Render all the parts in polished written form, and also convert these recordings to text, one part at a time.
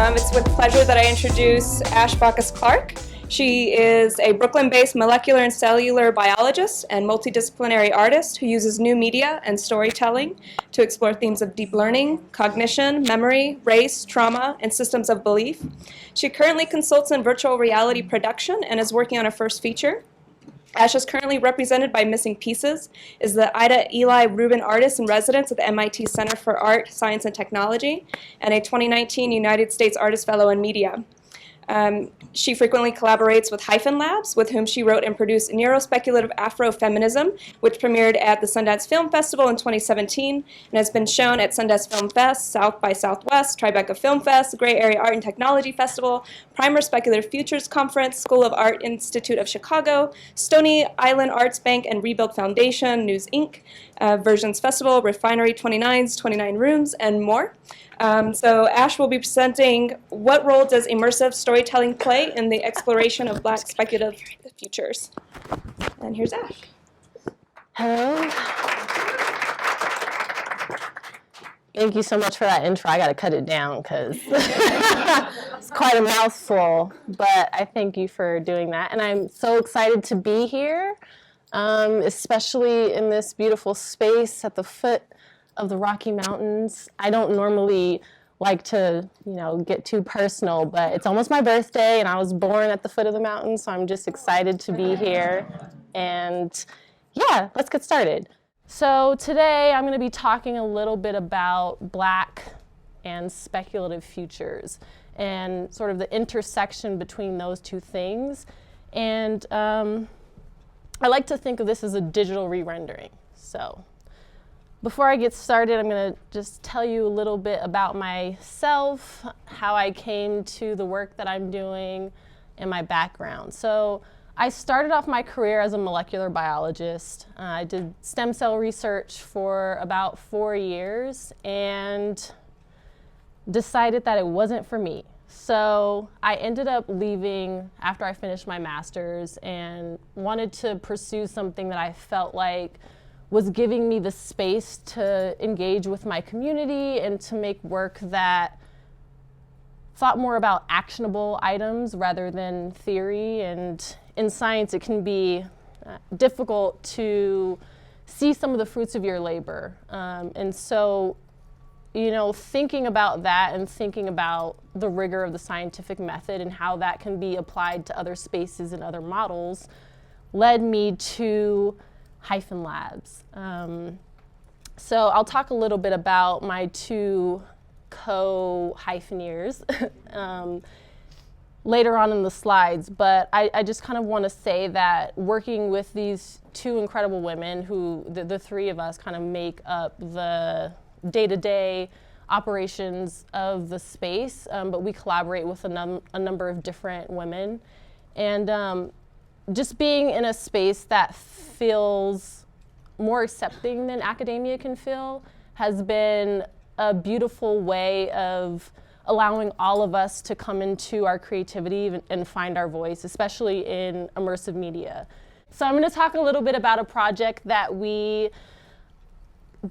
It's with pleasure that I introduce Ash Baccus-Clark. She is a Brooklyn-based molecular and cellular biologist and multidisciplinary artist who uses new media and storytelling to explore themes of deep learning, cognition, memory, race, trauma, and systems of belief. She currently consults in virtual reality production and is working on her first feature. Ash is currently represented by Missing Pieces, is the Ida Eli Rubin Artist in Residence at the MIT Center for Art, Science, and Technology, and a 2019 United States Artist Fellow in Media. She frequently collaborates with Hyphen Labs, with whom she wrote and produced Neurospeculative Afrofeminism, which premiered at the Sundance Film Festival in 2017 and has been shown at Sundance Film Fest, South by Southwest, Tribeca Film Fest, Gray Area Art and Technology Festival, Primer Speculative Futures Conference, School of Art Institute of Chicago, Stony Island Arts Bank and Rebuild Foundation, News Inc., Versions Festival, Refinery 29's 29 Rooms, and more. So Ash will be presenting what role does immersive storytelling play in the exploration of Black speculative futures. And here's Ash. Hello. Thank you so much for that intro. I got to cut it down because it's quite a mouthful, but I thank you for doing that. And I'm so excited to be here, especially in this beautiful space at the foot of the Rocky Mountains. I don't normally like to, get too personal, but it's almost my birthday and I was born at the foot of the mountain, so I'm just excited to be here. And yeah, let's get started. So today I'm going to be talking a little bit about Black and speculative futures and sort of the intersection between those two things. And I like to think of this as a digital re-rendering. So before I get started, I'm going to just tell you a little bit about myself, how I came to the work that I'm doing, and my background. So I started off my career as a molecular biologist. I did stem cell research for about 4 years and decided that it wasn't for me. So I ended up leaving after I finished my master's and wanted to pursue something that I felt like was giving me the space to engage with my community and to make work that thought more about actionable items rather than theory. And in science, it can be difficult to see some of the fruits of your labor. And so, thinking about that and thinking about the rigor of the scientific method and how that can be applied to other spaces and other models led me to Hyphen Labs. So I'll talk a little bit about my two co-hypheneers later on in the slides, but I just kind of want to say that working with these two incredible women who, the three of us kind of make up the day-to-day operations of the space, but we collaborate with a number of different women. And just being in a space that feels more accepting than academia can feel has been a beautiful way of allowing all of us to come into our creativity and find our voice, especially in immersive media. So I'm going to talk a little bit about a project that we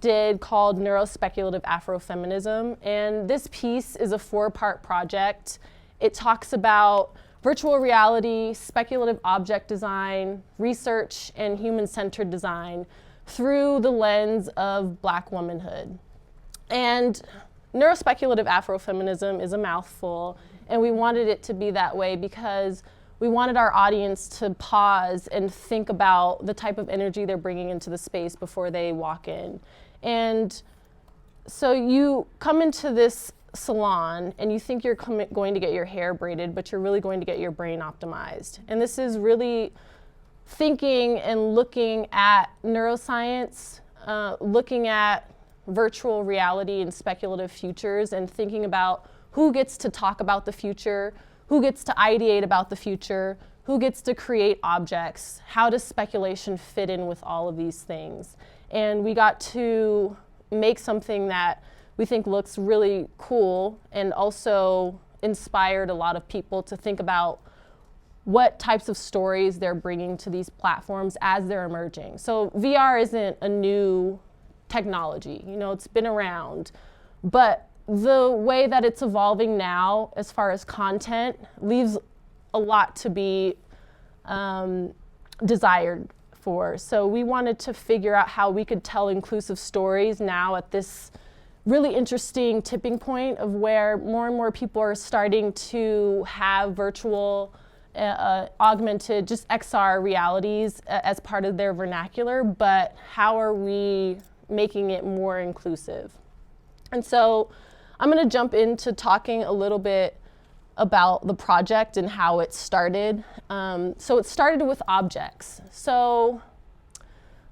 did called Neurospeculative Afrofeminism. And this piece is a 4-part project. It talks about virtual reality, speculative object design, research, and human-centered design through the lens of Black womanhood. And neurospeculative Afrofeminism is a mouthful, and we wanted it to be that way because we wanted our audience to pause and think about the type of energy they're bringing into the space before they walk in. And so you come into this salon and you think you're going to get your hair braided, but you're really going to get your brain optimized. And this is really thinking and looking at neuroscience, looking at virtual reality and speculative futures, and thinking about who gets to talk about the future, who gets to ideate about the future, who gets to create objects, how does speculation fit in with all of these things. And we got to make something that we think looks really cool and also inspired a lot of people to think about what types of stories they're bringing to these platforms as they're emerging. So VR isn't a new technology, it's been around, but the way that it's evolving now as far as content leaves a lot to be desired for. So we wanted to figure out how we could tell inclusive stories now at this really interesting tipping point of where more and more people are starting to have virtual, augmented, just XR realities as part of their vernacular, but how are we making it more inclusive? And so I'm going to jump into talking a little bit about the project and how it started. So it started with objects. So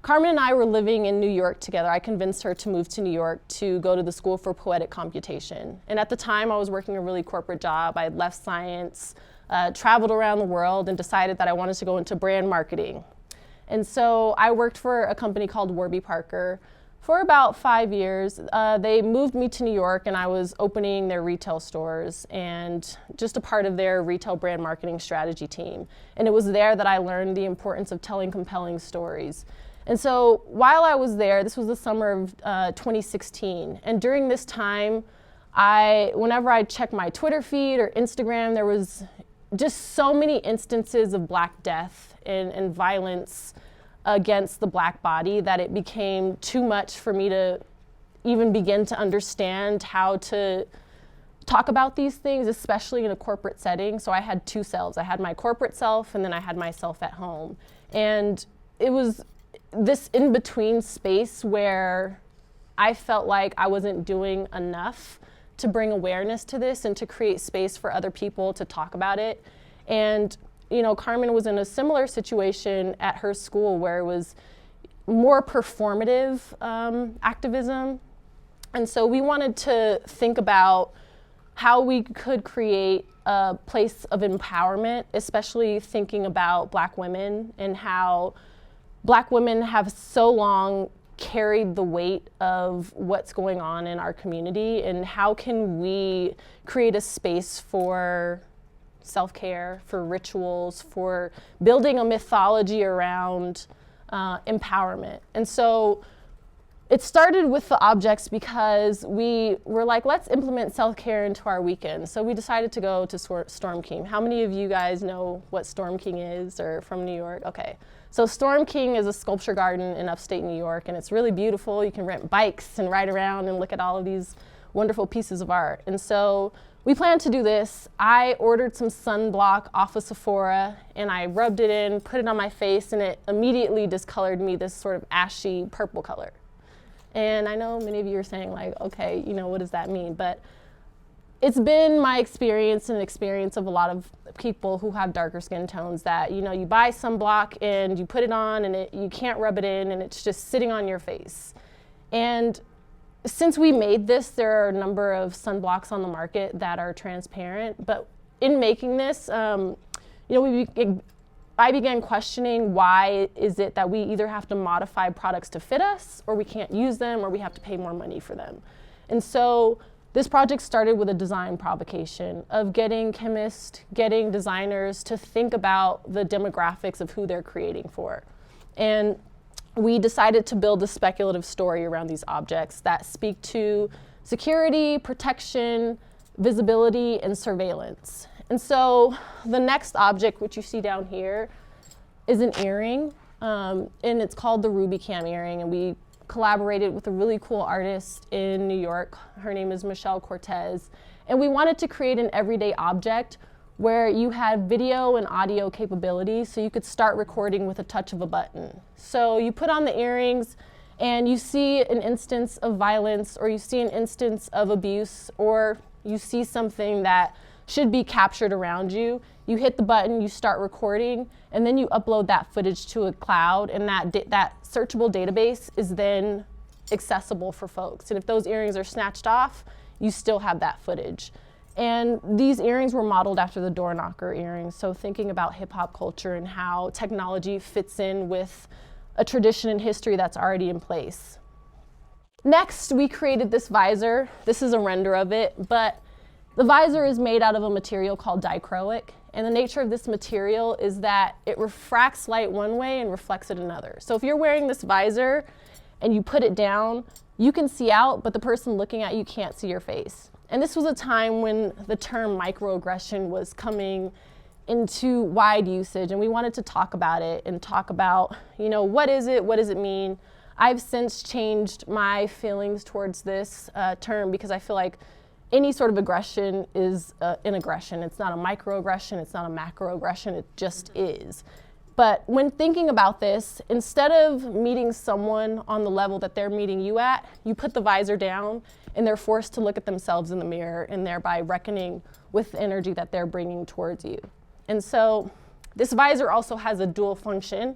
Carmen and I were living in New York together. I convinced her to move to New York to go to the School for Poetic Computation. And at the time, I was working a really corporate job. I had left science, traveled around the world, and decided that I wanted to go into brand marketing. And so I worked for a company called Warby Parker for about 5 years. They moved me to New York, and I was opening their retail stores and just a part of their retail brand marketing strategy team. And it was there that I learned the importance of telling compelling stories. And so while I was there, this was the summer of 2016, and during this time, whenever I checked my Twitter feed or Instagram, there was just so many instances of Black death and violence against the Black body that it became too much for me to even begin to understand how to talk about these things, especially in a corporate setting. So I had two selves. I had my corporate self, and then I had myself at home. And it was this in-between space where I felt like I wasn't doing enough to bring awareness to this and to create space for other people to talk about it. And you know, Carmen was in a similar situation at her school where it was more performative activism. And so we wanted to think about how we could create a place of empowerment, especially thinking about Black women and how Black women have so long carried the weight of what's going on in our community, and how can we create a space for self-care, for rituals, for building a mythology around empowerment. And so it started with the objects because we were like, let's implement self-care into our weekend. So we decided to go to Storm King. How many of you guys know what Storm King is or from New York? Okay. So Storm King is a sculpture garden in upstate New York, and it's really beautiful. You can rent bikes and ride around and look at all of these wonderful pieces of art. And so we planned to do this. I ordered some sunblock off of Sephora, and I rubbed it in, put it on my face, and it immediately discolored me this sort of ashy purple color. And I know many of you are saying like, okay, you know, what does that mean? But it's been my experience and the experience of a lot of people who have darker skin tones that, you know, you buy sunblock and you put it on and you can't rub it in, and it's just sitting on your face. And since we made this, there are a number of sunblocks on the market that are transparent. But in making this, you know, I began questioning why is it that we either have to modify products to fit us, or we can't use them, or we have to pay more money for them. And so this project started with a design provocation of getting chemists, getting designers to think about the demographics of who they're creating for. And we decided to build a speculative story around these objects that speak to security, protection, visibility, and surveillance. And so the next object, which you see down here, is an earring, and it's called the Ruby Cam earring, and we collaborated with a really cool artist in New York. Her name is Michelle Cortez, and we wanted to create an everyday object where you had video and audio capabilities, so you could start recording with a touch of a button. So you put on the earrings, and you see an instance of violence, or you see an instance of abuse, or you see something that should be captured around you. You hit the button, you start recording, and then you upload that footage to a cloud, and that searchable database is then accessible for folks. And if those earrings are snatched off, you still have that footage. And these earrings were modeled after the door knocker earrings, so thinking about hip hop culture and how technology fits in with a tradition and history that's already in place. Next, we created this visor. This is a render of it, but the visor is made out of a material called dichroic, and the nature of this material is that it refracts light one way and reflects it another. So if you're wearing this visor and you put it down, you can see out, but the person looking at you can't see your face. And this was a time when the term microaggression was coming into wide usage, and we wanted to talk about it and talk about, what is it, what does it mean? I've since changed my feelings towards this term because I feel like any sort of aggression is an aggression. It's not a microaggression, it's not a macroaggression, it just is. But when thinking about this, instead of meeting someone on the level that they're meeting you at, you put the visor down and they're forced to look at themselves in the mirror and thereby reckoning with the energy that they're bringing towards you. And so this visor also has a dual function.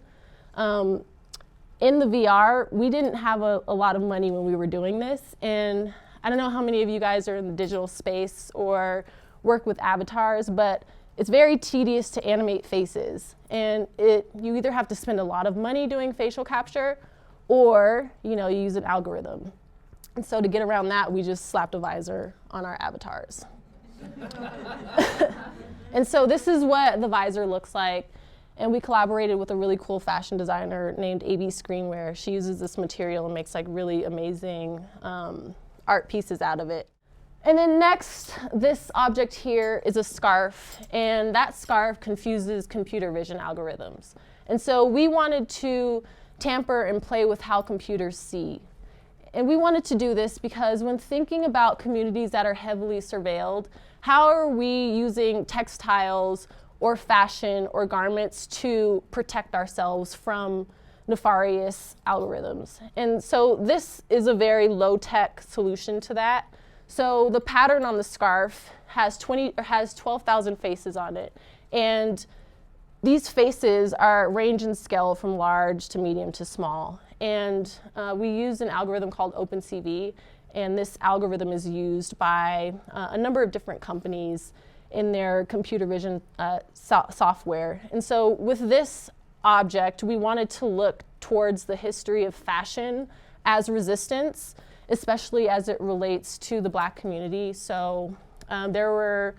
In the VR, we didn't have a lot of money when we were doing this, and I don't know how many of you guys are in the digital space or work with avatars, but it's very tedious to animate faces. And you either have to spend a lot of money doing facial capture or you use an algorithm. And so to get around that, we just slapped a visor on our avatars. And so this is what the visor looks like. And we collaborated with a really cool fashion designer named AB Screenwear. She uses this material and makes really amazing art pieces out of it. And then next, this object here is a scarf, and that scarf confuses computer vision algorithms. And so we wanted to tamper and play with how computers see. And we wanted to do this because when thinking about communities that are heavily surveilled, how are we using textiles or fashion or garments to protect ourselves from nefarious algorithms? And so this is a very low-tech solution to that. So the pattern on the scarf has 12,000 faces on it. And these faces range in scale from large to medium to small. And we use an algorithm called OpenCV. And this algorithm is used by a number of different companies in their computer vision software. And so with this object, we wanted to look towards the history of fashion as resistance, especially as it relates to the Black community. So there were,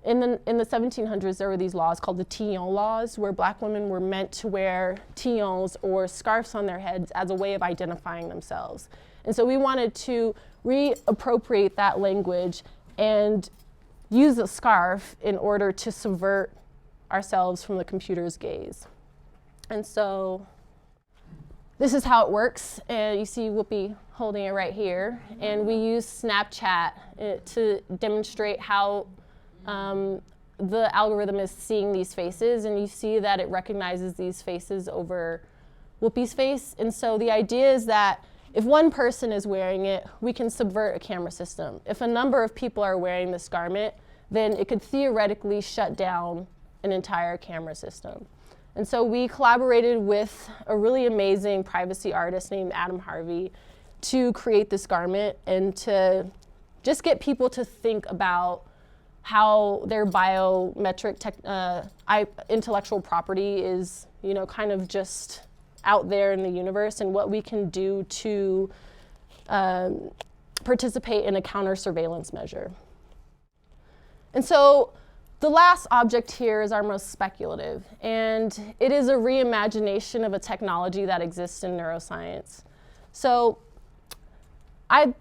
in the 1700s, there were these laws called the tillon laws, where Black women were meant to wear tillons or scarves on their heads as a way of identifying themselves. And so we wanted to reappropriate that language and use a scarf in order to subvert ourselves from the computer's gaze. And so this is how it works. And you see Whoopi holding it right here. And we use Snapchat to demonstrate how the algorithm is seeing these faces. And you see that it recognizes these faces over Whoopi's face. And so the idea is that if one person is wearing it, we can subvert a camera system. If a number of people are wearing this garment, then it could theoretically shut down an entire camera system. And so we collaborated with a really amazing privacy artist named Adam Harvey to create this garment and to just get people to think about how their biometric intellectual property is, kind of just out there in the universe, and what we can do to participate in a counter-surveillance measure. And so the last object here is our most speculative, and it is a reimagination of a technology that exists in neuroscience. So I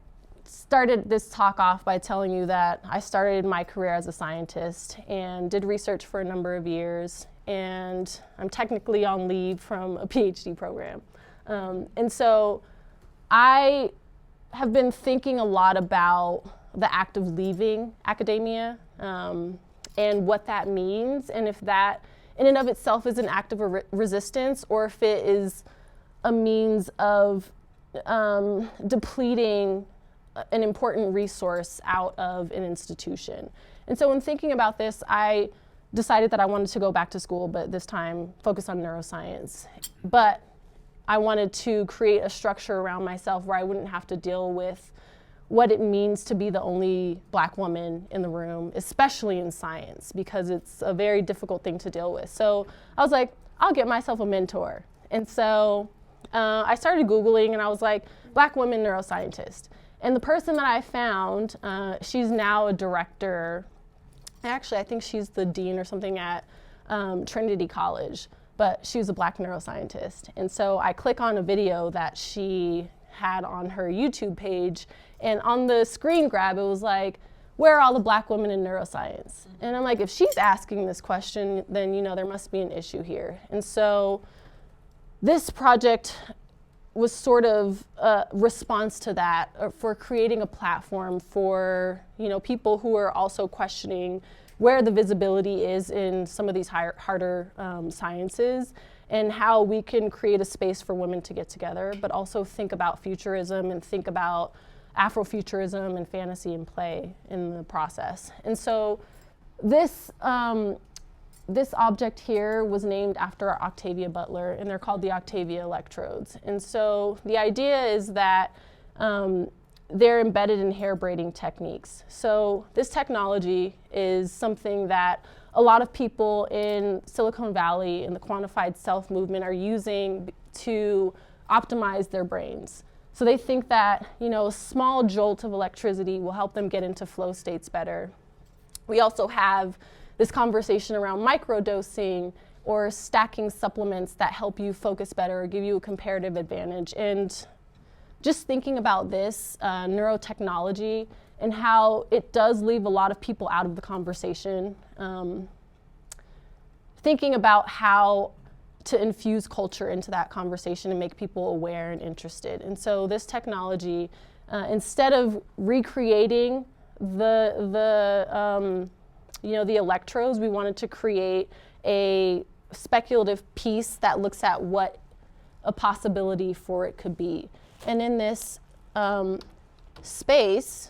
started this talk off by telling you that I started my career as a scientist and did research for a number of years, and I'm technically on leave from a PhD program. And so I have been thinking a lot about the act of leaving academia and what that means, and if that in and of itself is an act of resistance, or if it is a means of depleting an important resource out of an institution. And so when thinking about this, I decided that I wanted to go back to school, but this time focus on neuroscience. But I wanted to create a structure around myself where I wouldn't have to deal with what it means to be the only Black woman in the room, especially in science, because it's a very difficult thing to deal with. So I was like, I'll get myself a mentor. And so I started Googling, and I was like, Black women neuroscientist. And the person that I found, she's now a director. Actually, I think she's the dean or something at Trinity College, but she was a Black neuroscientist. And so I click on a video that she had on her YouTube page. And on the screen grab, it was like, where are all the Black women in neuroscience? And I'm like, if she's asking this question, then there must be an issue here. And so this project was sort of a response to that, for creating a platform for people who are also questioning where the visibility is in some of these harder sciences, and how we can create a space for women to get together, but also think about futurism and think about Afrofuturism and fantasy and play in the process. And so this object here was named after Octavia Butler, and they're called the Octavia electrodes. And so the idea is that they're embedded in hair braiding techniques. So this technology is something that a lot of people in Silicon Valley in the quantified self movement are using to optimize their brains. So they think that a small jolt of electricity will help them get into flow states better. We also have this conversation around microdosing or stacking supplements that help you focus better or give you a comparative advantage. And just thinking about this neurotechnology and how it does leave a lot of people out of the conversation, thinking about how to infuse culture into that conversation and make people aware and interested. And so this technology, instead of recreating the electrodes, we wanted to create a speculative piece that looks at what a possibility for it could be. And in this space,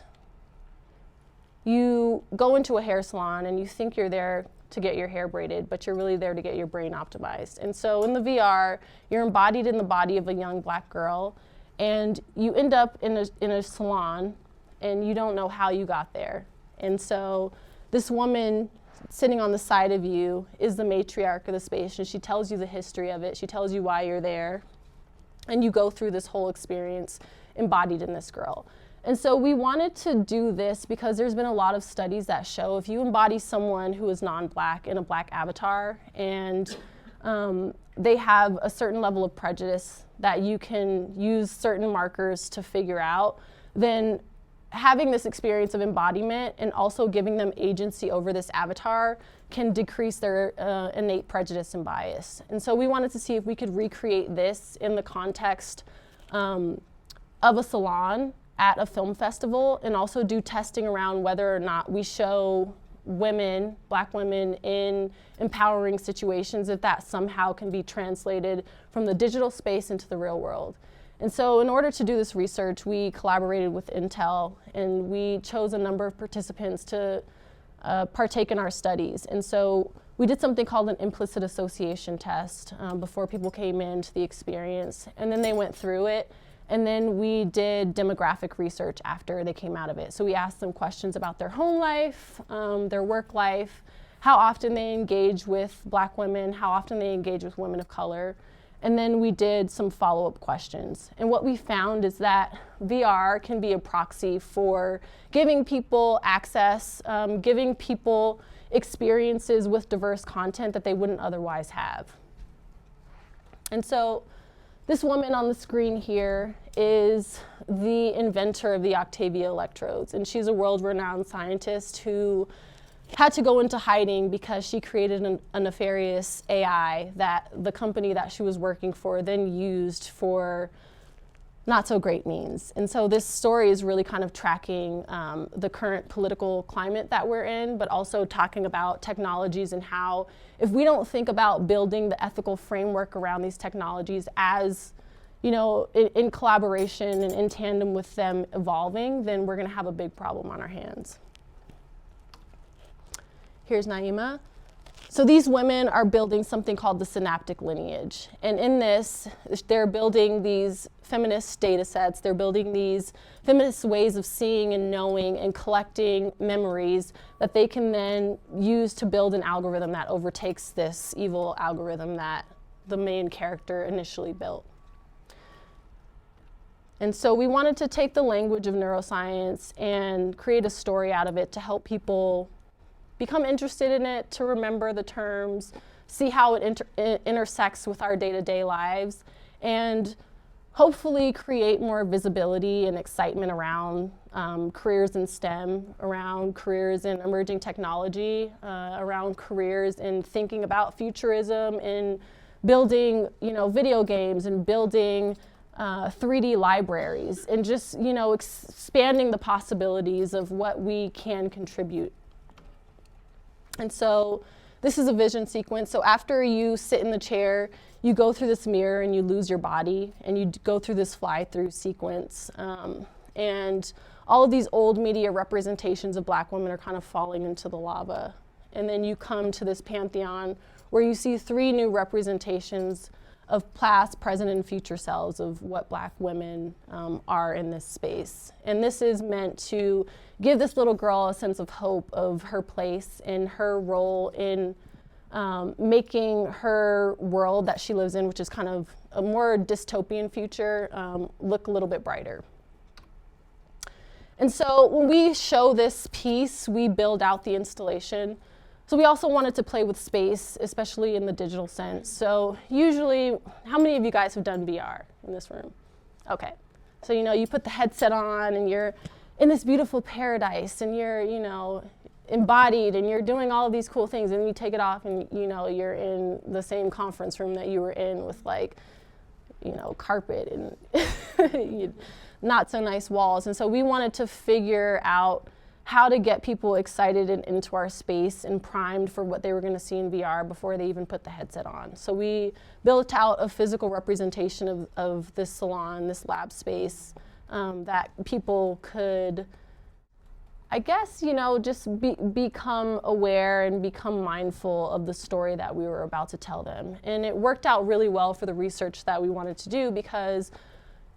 you go into a hair salon and you think you're there to get your hair braided, but you're really there to get your brain optimized. And so in the VR, you're embodied in the body of a young Black girl, and you end up in a salon, and you don't know how you got there. And so this woman sitting on the side of you is the matriarch of the space, and she tells you the history of it. She tells you why you're there, and you go through this whole experience embodied in this girl. And so we wanted to do this because there's been a lot of studies that show if you embody someone who is non-Black in a Black avatar, and they have a certain level of prejudice that you can use certain markers to figure out, then having this experience of embodiment and also giving them agency over this avatar can decrease their innate prejudice and bias. And so we wanted to see if we could recreate this in the context of a salon at a film festival, and also do testing around whether or not we show women, Black women, in empowering situations, if that somehow can be translated from the digital space into the real world. And so in order to do this research, we collaborated with Intel, and we chose a number of participants to partake in our studies. And so we did something called an implicit association test before people came into the experience, and then they went through it. And then we did demographic research after they came out of it. So we asked them questions about their home life, their work life, how often they engage with Black women, how often they engage with women of color. And then we did some follow-up questions. And what we found is that VR can be a proxy for giving people access, giving people experiences with diverse content that they wouldn't otherwise have. And so this woman on the screen here is the inventor of the Octavia electrodes, and she's a world-renowned scientist who had to go into hiding because she created a nefarious AI that the company that she was working for then used for not so great means. And so this story is really kind of tracking the current political climate that we're in, but also talking about technologies and how if we don't think about building the ethical framework around these technologies as, in collaboration and in tandem with them evolving, then we're gonna have a big problem on our hands. Here's Naima. So these women are building something called the synaptic lineage. And in this, they're building these feminist data sets. They're building these feminist ways of seeing and knowing and collecting memories that they can then use to build an algorithm that overtakes this evil algorithm that the main character initially built. And so we wanted to take the language of neuroscience and create a story out of it to help people become interested in it, to remember the terms, see how it intersects with our day-to-day lives, and hopefully create more visibility and excitement around careers in STEM, around careers in emerging technology, around careers in thinking about futurism, in building, video games and building 3D libraries, and just, expanding the possibilities of what we can contribute. And so this is a vision sequence. So after you sit in the chair, you go through this mirror and you lose your body, and you go through this fly-through sequence. And all of these old media representations of Black women are kind of falling into the lava. And then you come to this pantheon where you see 3 new representations of past, present, and future selves of what Black women are in this space. And this is meant to give this little girl a sense of hope of her place and her role in making her world that she lives in, which is kind of a more dystopian future, look a little bit brighter. And so when we show this piece, we build out the installation. So we also wanted to play with space, especially in the digital sense. So usually, how many of you guys have done VR in this room? Okay. So, you put the headset on and you're in this beautiful paradise and you're, embodied and you're doing all of these cool things, and you take it off and, you're in the same conference room that you were in with carpet and not so nice walls. And so we wanted to figure out how to get people excited and into our space and primed for what they were going to see in VR before they even put the headset on. So we built out a physical representation of this salon, this lab space, that people could, I guess, just become aware and become mindful of the story that we were about to tell them. And it worked out really well for the research that we wanted to do, because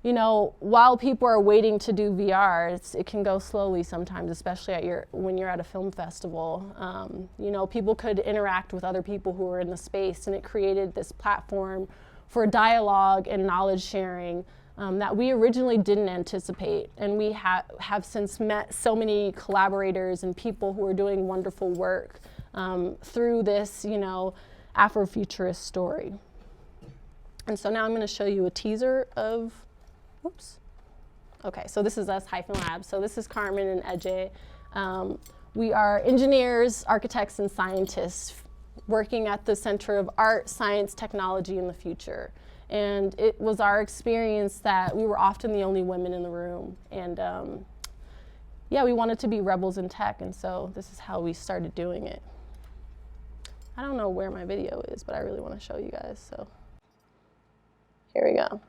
while people are waiting to do VR, it can go slowly sometimes, especially when you're at a film festival. People could interact with other people who are in the space, and it created this platform for dialogue and knowledge sharing that we originally didn't anticipate. And we have since met so many collaborators and people who are doing wonderful work through this, Afrofuturist story. And so now I'm going to show you a teaser of. Oops. Okay, so this is us, Lab. So this is Carmen and Ejay. We are engineers, architects, and scientists working at the center of art, science, technology, and the future. And it was our experience that we were often the only women in the room. And we wanted to be rebels in tech, and so this is how we started doing it. I don't know where my video is, but I really want to show you guys, so here we go.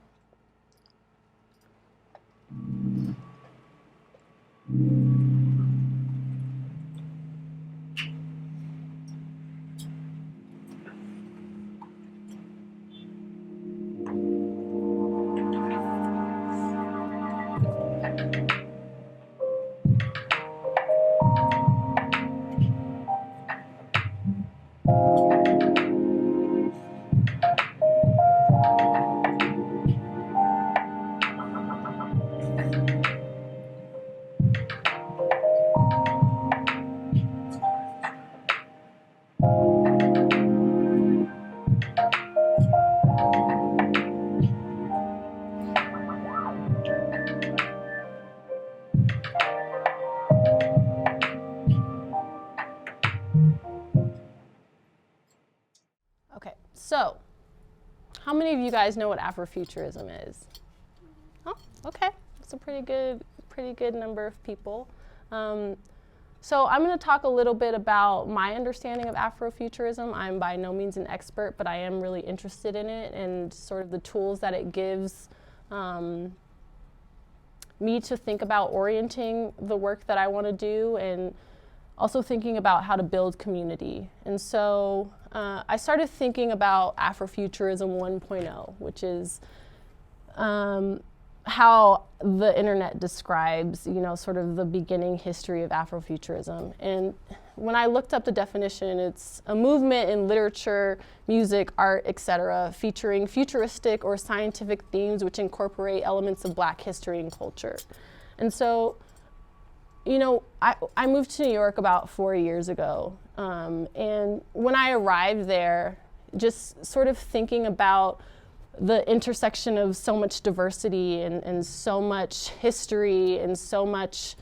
So, how many of you guys know what Afrofuturism is? Oh, okay, that's a pretty good number of people. So I'm going to talk a little bit about my understanding of Afrofuturism. I'm by no means an expert, but I am really interested in it and sort of the tools that it gives me to think about orienting the work that I want to do, and also thinking about how to build community. And so I started thinking about Afrofuturism 1.0, which is how the internet describes, sort of the beginning history of Afrofuturism. And when I looked up the definition, it's a movement in literature, music, art, etc., featuring futuristic or scientific themes which incorporate elements of Black history and culture. And so, I moved to New York about 4 years ago. And when I arrived there, just sort of thinking about the intersection of so much diversity and so much history and so much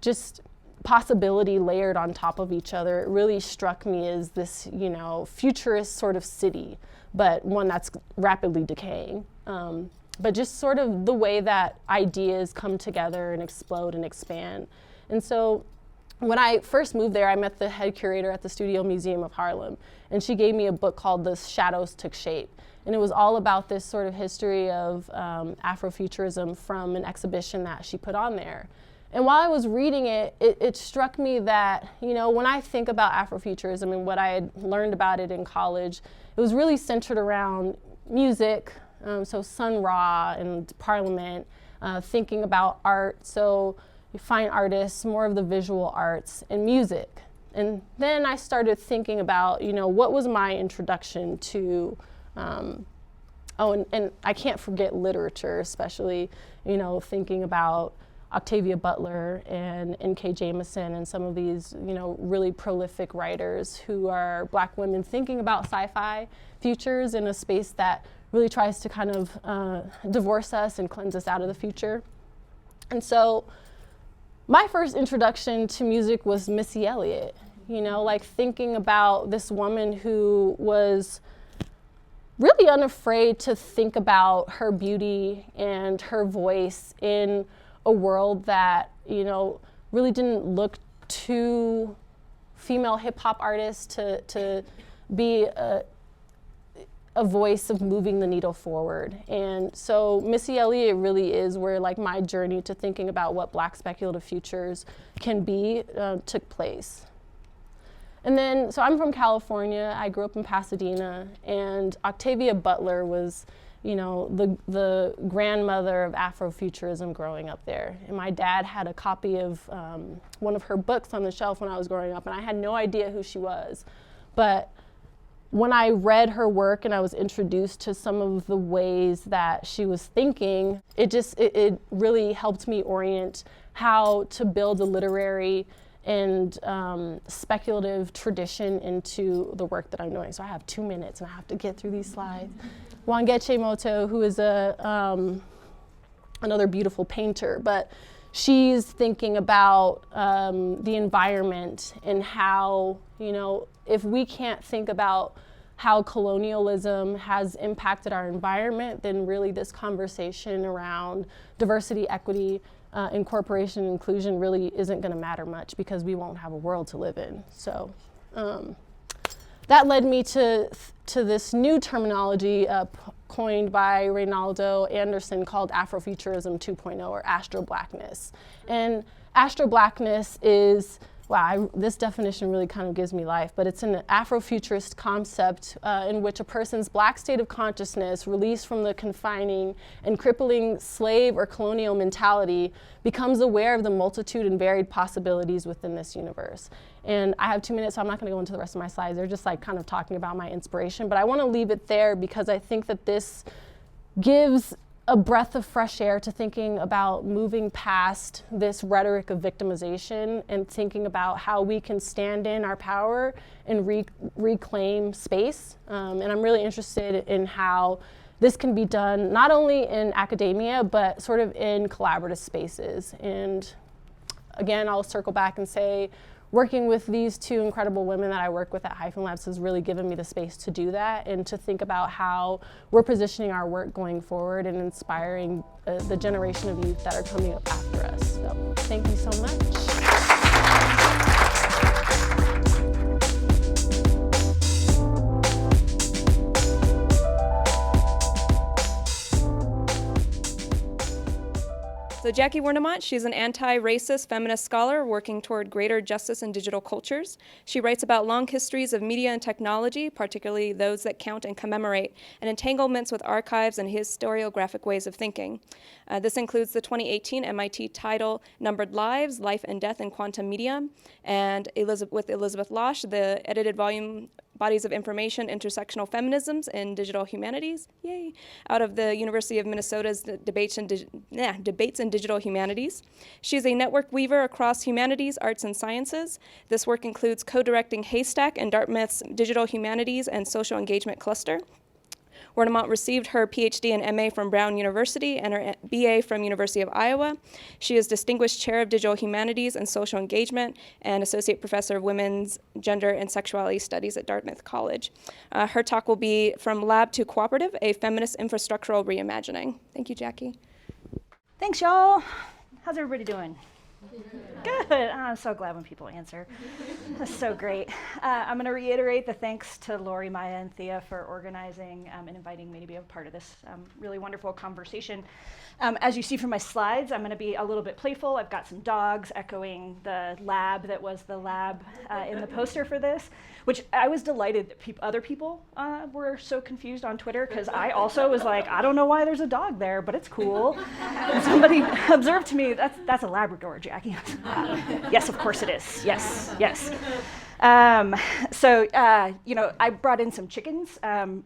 just possibility layered on top of each other, it really struck me as this, you know, futurist sort of city, but one that's rapidly decaying. But just sort of the way that ideas come together and explode and expand. And so when I first moved there, I met the head curator at the Studio Museum of Harlem, and she gave me a book called The Shadows Took Shape. And it was all about this sort of history of Afrofuturism from an exhibition that she put on there. And while I was reading it, it struck me that, you know, when I think about Afrofuturism and what I had learned about it in college, it was really centered around music, so Sun Ra and Parliament, thinking about art, so fine artists, more of the visual arts, and music. And then I started thinking about, you know, what was my introduction to, and I can't forget literature, especially, you know, thinking about Octavia Butler and N.K. Jemisin and some of these, you know, really prolific writers who are Black women thinking about sci-fi futures in a space that really tries to kind of divorce us and cleanse us out of the future. And so my first introduction to music was Missy Elliott, you know, like thinking about this woman who was really unafraid to think about her beauty and her voice in a world that, you know, really didn't look to female hip hop artists to be a voice of moving the needle forward. And so Missy Elliott really is where like my journey to thinking about what Black speculative futures can be took place. And then, so I'm from California, I grew up in Pasadena, and Octavia Butler was, you know, the grandmother of Afrofuturism growing up there. And my dad had a copy of one of her books on the shelf when I was growing up, and I had no idea who she was. But when I read her work and I was introduced to some of the ways that she was thinking, it really helped me orient how to build a literary and speculative tradition into the work that I'm doing. So I have 2 minutes and I have to get through these slides. Wangechi Moto, who is another beautiful painter, but she's thinking about the environment and how, you know, if we can't think about how colonialism has impacted our environment, then really this conversation around diversity, equity, incorporation, and inclusion really isn't going to matter much because we won't have a world to live in. So that led me to this new terminology coined by Reynaldo Anderson called Afrofuturism 2.0, or Astro-Blackness. And Astro-Blackness is, wow, this definition really kind of gives me life, but it's an Afrofuturist concept in which a person's Black state of consciousness, released from the confining and crippling slave or colonial mentality, becomes aware of the multitude and varied possibilities within this universe. And I have 2 minutes, so I'm not going to go into the rest of my slides. They're just like kind of talking about my inspiration, but I want to leave it there because I think that this gives a breath of fresh air to thinking about moving past this rhetoric of victimization and thinking about how we can stand in our power and reclaim space. And I'm really interested in how this can be done not only in academia, but sort of in collaborative spaces. And again, I'll circle back and say, working with these two incredible women that I work with at Hyphen Labs has really given me the space to do that and to think about how we're positioning our work going forward and inspiring the generation of youth that are coming up after us. So thank you so much. So Jackie Wernimont, she's an anti-racist feminist scholar working toward greater justice in digital cultures. She writes about long histories of media and technology, particularly those that count and commemorate, and entanglements with archives and historiographic ways of thinking. This includes the 2018 MIT title, Numbered Lives, Life and Death in Quantum Media, and with Elizabeth Losh, the edited volume, Bodies of Information, Intersectional Feminisms in Digital Humanities, yay, out of the University of Minnesota's Debates in Digital Humanities. She is a network weaver across humanities, arts, and sciences. This work includes co-directing Haystack and Dartmouth's Digital Humanities and Social Engagement Cluster. Wernimont received her PhD and MA from Brown University and her BA from University of Iowa. She is Distinguished Chair of Digital Humanities and Social Engagement and Associate Professor of Women's, Gender, and Sexuality Studies at Dartmouth College. Her talk will be From Lab to Cooperative, a Feminist Infrastructural Reimagining. Thank you, Jackie. Thanks, y'all. How's everybody doing? Good. I'm so glad when people answer. That's so great. I'm going to reiterate the thanks to Lori, Maya, and Thea for organizing and inviting me to be a part of this really wonderful conversation. As you see from my slides, I'm going to be a little bit playful. I've got some dogs echoing the lab that was the lab in the poster for this, which I was delighted that other people were so confused on Twitter, because I also was like, I don't know why there's a dog there, but it's cool. And somebody observed to me, that's a Labrador, Jackie. Yes, of course it is. Yes, yes. I brought in some chickens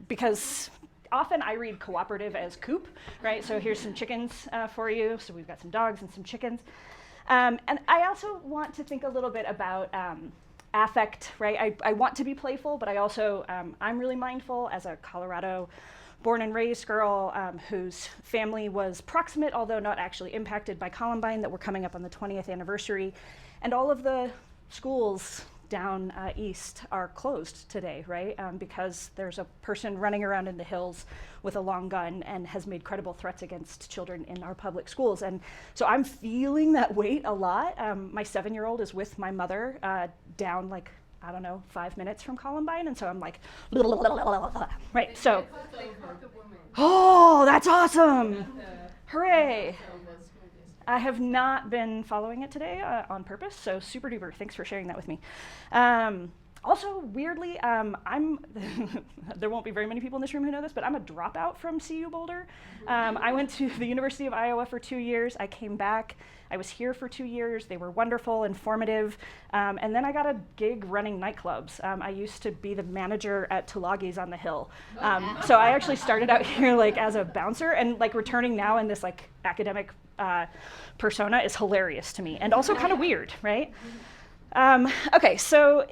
because often I read cooperative as coop, right? So here's some chickens for you. So we've got some dogs and some chickens. And I also want to think a little bit about affect, right? I want to be playful, but I also, I'm really mindful as a Colorado born and raised girl whose family was proximate, although not actually impacted by Columbine, that we're coming up on the 20th anniversary. And all of the schools down east are closed today, right? Because there's a person running around in the hills with a long gun and has made credible threats against children in our public schools. And so I'm feeling that weight a lot. My 7-year-old is with my mother down like, I don't know, 5 minutes from Columbine. And so I'm like, right, so. Oh, that's awesome. Hooray. I have not been following it today on purpose, so super duper. Thanks for sharing that with me. Also, weirdly, there won't be very many people in this room who know this, but I'm a dropout from CU Boulder. I went to the University of Iowa for 2 years. I came back. I was here for 2 years. They were wonderful, informative. And then I got a gig running nightclubs. I used to be the manager at Tulagi's on the Hill. So I actually started out here like as a bouncer, and like returning now in this like academic persona is hilarious to me, and also kind of weird, right? Okay, so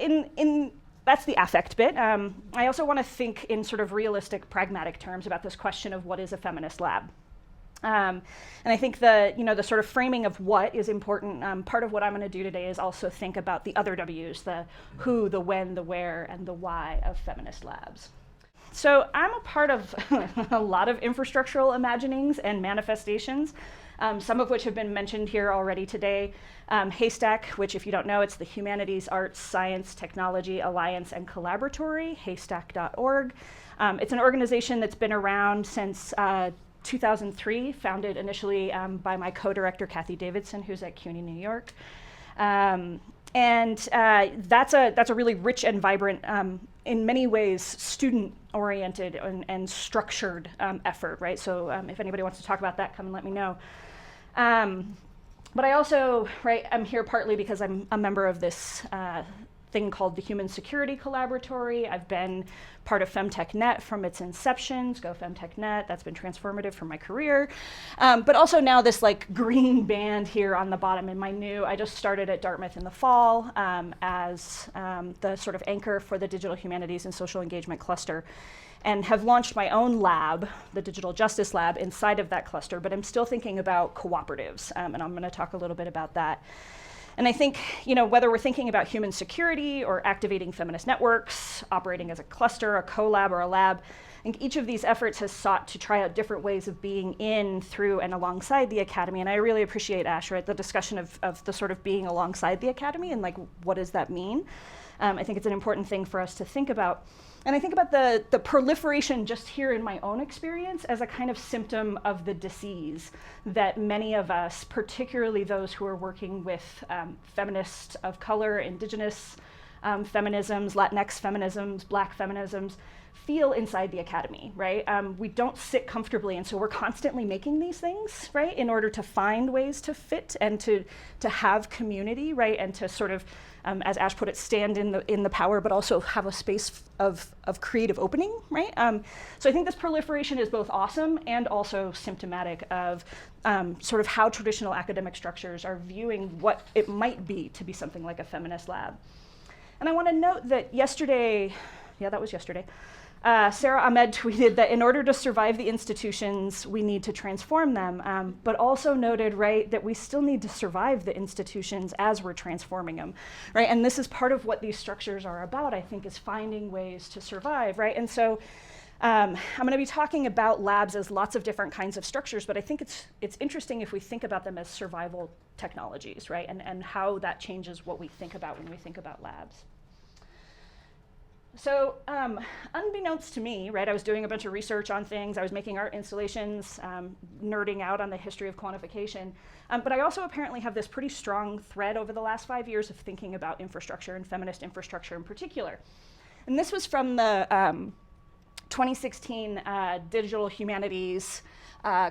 that's the affect bit. I also want to think in sort of realistic, pragmatic terms about this question of what is a feminist lab. And I think the sort of framing of what is important. Part of what I'm going to do today is also think about the other W's, the who, the when, the where, and the why of feminist labs. So I'm a part of a lot of infrastructural imaginings and manifestations, some of which have been mentioned here already today. Haystack, which if you don't know, it's the Humanities, Arts, Science, Technology, Alliance, and Collaboratory, haystack.org. It's an organization that's been around since 2003, founded initially by my co-director, Kathy Davidson, who's at CUNY New York. That's a really rich and vibrant, in many ways, student-oriented and structured effort, right? So if anybody wants to talk about that, come and let me know. But I also, right, I'm here partly because I'm a member of this thing called the Human Security Collaboratory. I've been part of FemTechNet from its inceptions, Go FemTechNet, that's been transformative for my career. But also now this like green band here on the bottom in my I just started at Dartmouth in the fall as the sort of anchor for the Digital Humanities and Social Engagement Cluster, and have launched my own lab, the Digital Justice Lab, inside of that cluster, but I'm still thinking about cooperatives, and I'm gonna talk a little bit about that. And I think, whether we're thinking about human security or activating feminist networks, operating as a cluster, a collab, or a lab, I think each of these efforts has sought to try out different ways of being in, through, and alongside the academy. And I really appreciate, Ash, right, the discussion of the sort of being alongside the academy and like, what does that mean? I think it's an important thing for us to think about. And I think about the proliferation just here in my own experience as a kind of symptom of the disease that many of us, particularly those who are working with feminists of color, indigenous feminisms, Latinx feminisms, Black feminisms, feel inside the academy, right? We don't sit comfortably, and so we're constantly making these things, right, in order to find ways to fit and to have community, right, and to sort of, as Ash put it, stand in the power, but also have a space of creative opening, right? So I think this proliferation is both awesome and also symptomatic of sort of how traditional academic structures are viewing what it might be to be something like a feminist lab. And I want to note that yesterday, yeah, that was yesterday, Sarah Ahmed tweeted that in order to survive the institutions, we need to transform them, but also noted, right, that we still need to survive the institutions as we're transforming them, right? And this is part of what these structures are about, I think, is finding ways to survive, right? And so I'm going to be talking about labs as lots of different kinds of structures, but I think it's interesting if we think about them as survival technologies, right? And how that changes what we think about when we think about labs. So unbeknownst to me, right, I was doing a bunch of research on things. I was making art installations, nerding out on the history of quantification. But I also apparently have this pretty strong thread over the last 5 years of thinking about infrastructure and feminist infrastructure in particular. And this was from the 2016 Digital Humanities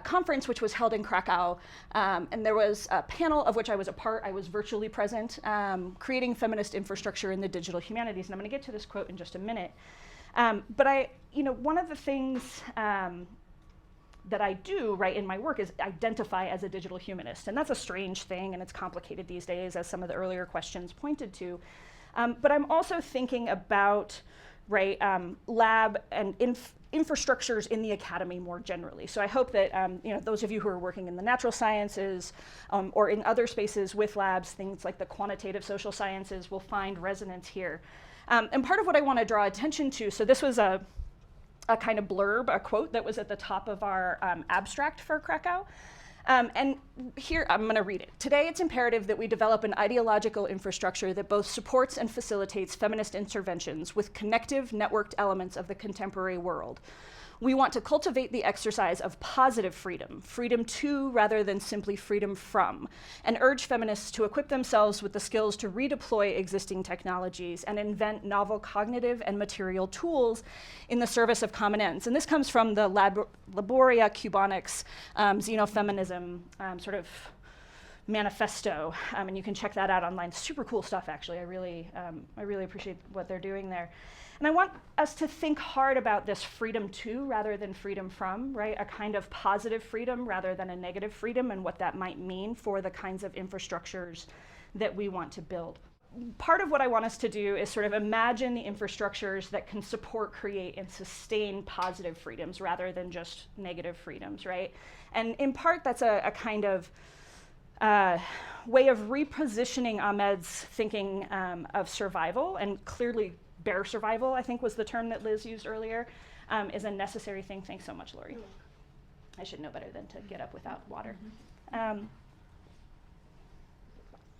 conference, which was held in Krakow. And there was a panel of which I was a part. I was virtually present, creating feminist infrastructure in the digital humanities. And I'm going to get to this quote in just a minute. But one of the things that I do, right, in my work is identify as a digital humanist. And that's a strange thing, and it's complicated these days, as some of the earlier questions pointed to. But I'm also thinking about, right, lab and infrastructures in the academy more generally. So I hope that those of you who are working in the natural sciences or in other spaces with labs, things like the quantitative social sciences, will find resonance here. And part of what I want to draw attention to, so this was a kind of blurb, a quote that was at the top of our abstract for Krakow. And here, I'm going to read it. Today, it's imperative that we develop an ideological infrastructure that both supports and facilitates feminist interventions with connective, networked elements of the contemporary world. We want to cultivate the exercise of positive freedom, freedom to rather than simply freedom from, and urge feminists to equip themselves with the skills to redeploy existing technologies and invent novel cognitive and material tools in the service of common ends. And this comes from the Laboria Cubonics xenofeminism sort of manifesto, and you can check that out online. Super cool stuff, actually. I really appreciate what they're doing there. And I want us to think hard about this freedom to rather than freedom from, right? A kind of positive freedom rather than a negative freedom, and what that might mean for the kinds of infrastructures that we want to build. Part of what I want us to do is sort of imagine the infrastructures that can support, create, and sustain positive freedoms rather than just negative freedoms, right? And in part, that's a kind of way of repositioning Ahmed's thinking of survival, and clearly bare survival, I think was the term that Liz used earlier, is a necessary thing. Thanks so much, Lori. I should know better than to get up without water.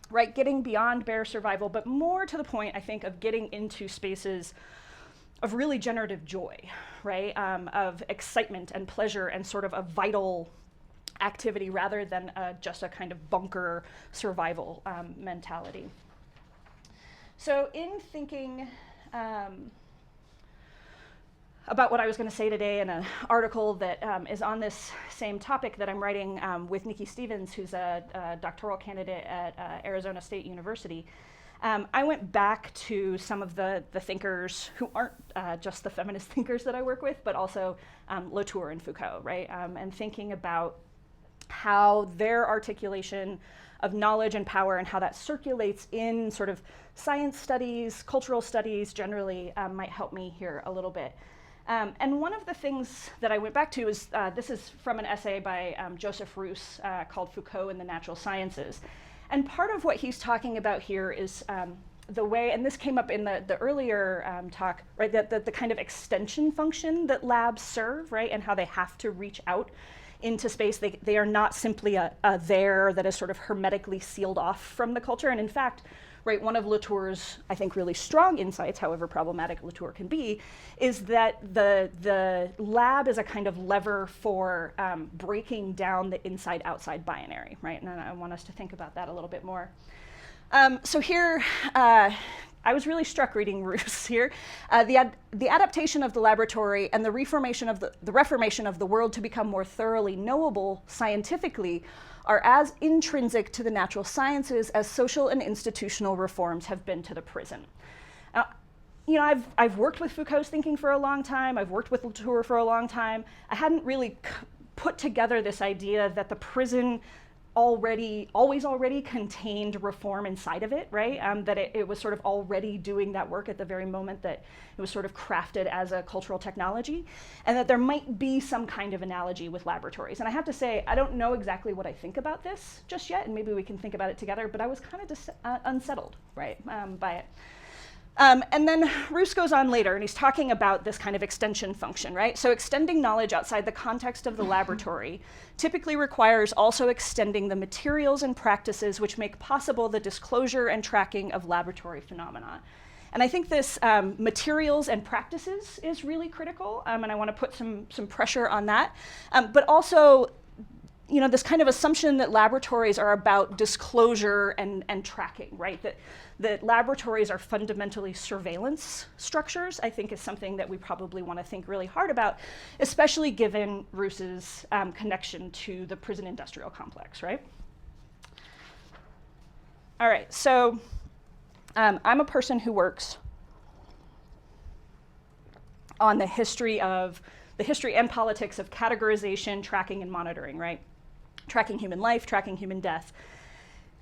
Right, getting beyond bare survival, but more to the point, I think, of getting into spaces of really generative joy, right? Of excitement and pleasure and sort of a vital activity rather than just a kind of bunker survival mentality. So in thinking about what I was going to say today in an article that is on this same topic that I'm writing with Nikki Stevens, who's a doctoral candidate at Arizona State University, I went back to some of the thinkers who aren't just the feminist thinkers that I work with, but also Latour and Foucault, right? And thinking about how their articulation of knowledge and power and how that circulates in sort of science studies, cultural studies generally might help me here a little bit. And one of the things that I went back to is, this is from an essay by Joseph Roos called Foucault and the Natural Sciences. And part of what he's talking about here is the way, and this came up in the earlier talk, right, that the kind of extension function that labs serve, right, and how they have to reach out into space. They are not simply a there that is sort of hermetically sealed off from the culture. And in fact, right, one of Latour's, I think, really strong insights, however problematic Latour can be, is that the lab is a kind of lever for breaking down the inside-outside binary, right? And I want us to think about that a little bit more. So here, I was really struck reading Roos here. The adaptation of the laboratory and the reformation of the world to become more thoroughly knowable scientifically are as intrinsic to the natural sciences as social and institutional reforms have been to the prison. I've worked with Foucault's thinking for a long time. I've worked with Latour for a long time. I hadn't really put together this idea that the prison always already contained reform inside of it, right? That it was sort of already doing that work at the very moment that it was sort of crafted as a cultural technology, and that there might be some kind of analogy with laboratories. And I have to say, I don't know exactly what I think about this just yet, and maybe we can think about it together, but I was kind of unsettled, right, by it. And then Roos goes on later, and he's talking about this kind of extension function, right? So extending knowledge outside the context of the laboratory typically requires also extending the materials and practices which make possible the disclosure and tracking of laboratory phenomena. And I think this materials and practices is really critical, and I want to put some pressure on that. But also, you know, this kind of assumption that laboratories are about disclosure and tracking, right? That laboratories are fundamentally surveillance structures, I think is something that we probably want to think really hard about, especially given Roos's connection to the prison industrial complex, right? All right, so I'm a person who works on the history and politics of categorization, tracking, and monitoring, right? Tracking human life, tracking human death,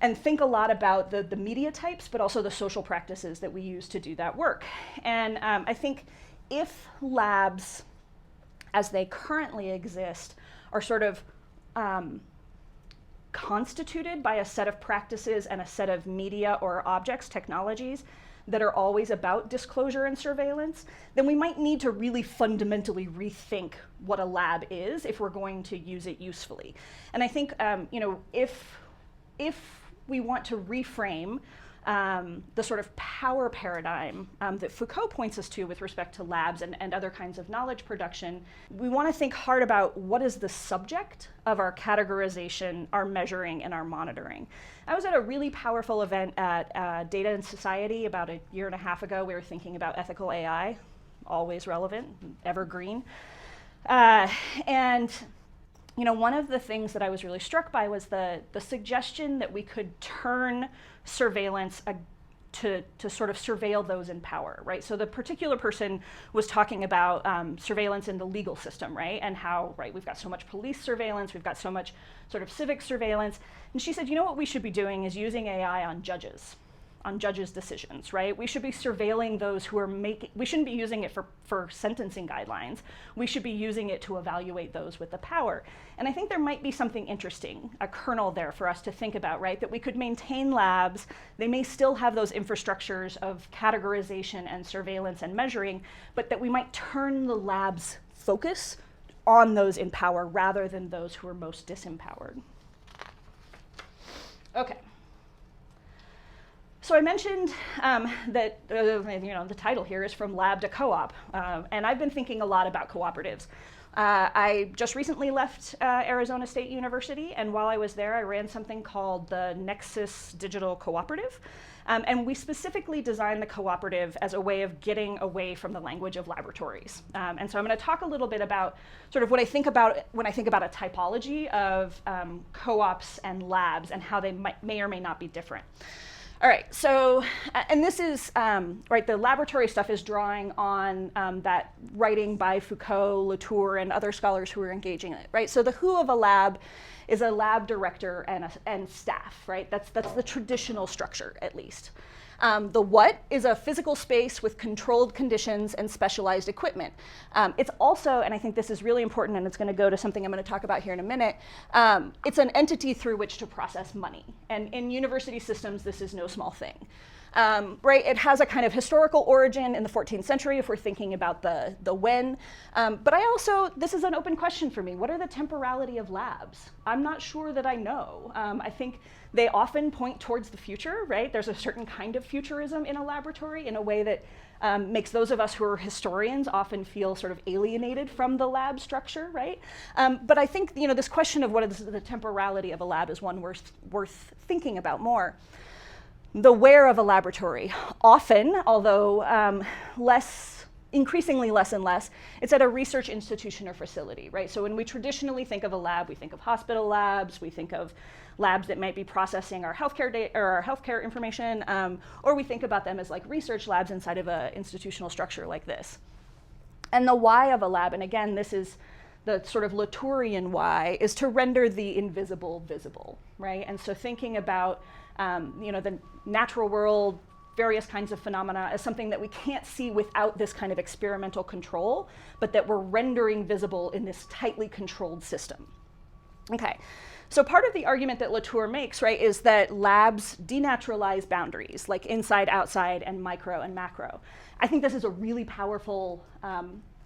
and think a lot about the media types, but also the social practices that we use to do that work. And I think if labs, as they currently exist, are sort of constituted by a set of practices and a set of media or objects, technologies, that are always about disclosure and surveillance, then we might need to really fundamentally rethink what a lab is if we're going to use it usefully. And I think, you know, if we want to reframe the sort of power paradigm that Foucault points us to with respect to labs and other kinds of knowledge production, we want to think hard about what is the subject of our categorization, our measuring, and our monitoring. I was at a really powerful event at Data and Society about a year and a half ago. We were thinking about ethical AI, always relevant, evergreen. And you know, one of the things that I was really struck by was the suggestion that we could turn surveillance to sort of surveil those in power, right? So the particular person was talking about surveillance in the legal system, right? And how, right, we've got so much police surveillance, we've got so much sort of civic surveillance. And she said, you know what we should be doing is using AI on judges decisions, right? We should be surveilling those who are we shouldn't be using it for sentencing guidelines. We should be using it to evaluate those with the power. And I think there might be something interesting, a kernel there for us to think about, right? That we could maintain labs. They may still have those infrastructures of categorization and surveillance and measuring, but that we might turn the lab's focus on those in power rather than those who are most disempowered. Okay. So I mentioned that you know, the title here is From Lab to Co-op, and I've been thinking a lot about cooperatives. I just recently left Arizona State University, and while I was there, I ran something called the Nexus Digital Cooperative, and we specifically designed the cooperative as a way of getting away from the language of laboratories. And so I'm going to talk a little bit about sort of what I think about when I think about a typology of co-ops and labs and how they may or may not be different. All right, so, and this is, right, the laboratory stuff is drawing on that writing by Foucault, Latour, and other scholars who are engaging in it, right? So the who of a lab is a lab director and staff, right? That's the traditional structure, at least. The what is a physical space with controlled conditions and specialized equipment. It's also, and I think this is really important, and it's going to go to something I'm going to talk about here in a minute, it's an entity through which to process money. And in university systems, this is no small thing. Right, it has a kind of historical origin in the 14th century if we're thinking about the when. But I also, this is an open question for me. What are the temporality of labs? I'm not sure that I know. I think they often point towards the future, right? There's a certain kind of futurism in a laboratory in a way that makes those of us who are historians often feel sort of alienated from the lab structure, right? But I think, you know, this question of what is the temporality of a lab is one worth thinking about more. The where of a laboratory, often, although increasingly less and less, it's at a research institution or facility, right? So when we traditionally think of a lab, we think of hospital labs, we think of labs that might be processing our healthcare data or our healthcare information, or we think about them as like research labs inside of an institutional structure like this. And the why of a lab, and again, this is the sort of Latourian why is to render the invisible visible, right? And so thinking about the natural world, various kinds of phenomena as something that we can't see without this kind of experimental control, but that we're rendering visible in this tightly controlled system. Okay, so part of the argument that Latour makes, right, is that labs denaturalize boundaries, like inside, outside, and micro and macro. I think this is a really powerful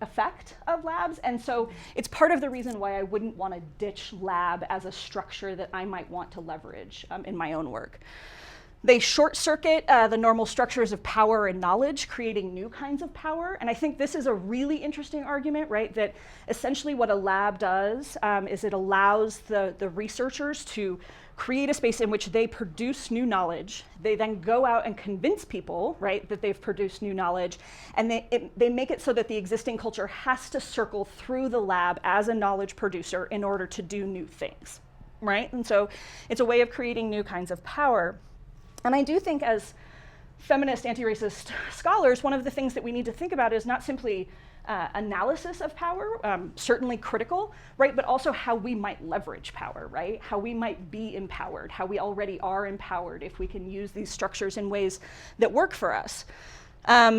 effect of labs, and so it's part of the reason why I wouldn't want to ditch lab as a structure that I might want to leverage in my own work. They short circuit the normal structures of power and knowledge, creating new kinds of power. And I think this is a really interesting argument, right? That essentially what a lab does is it allows the researchers to create a space in which they produce new knowledge. They then go out and convince people, right, that they've produced new knowledge. And they make it so that the existing culture has to circle through the lab as a knowledge producer in order to do new things, right? And so it's a way of creating new kinds of power. And I do think as feminist, anti-racist scholars, one of the things that we need to think about is not simply analysis of power, certainly critical, right, but also how we might leverage power, right? How we might be empowered, how we already are empowered if we can use these structures in ways that work for us.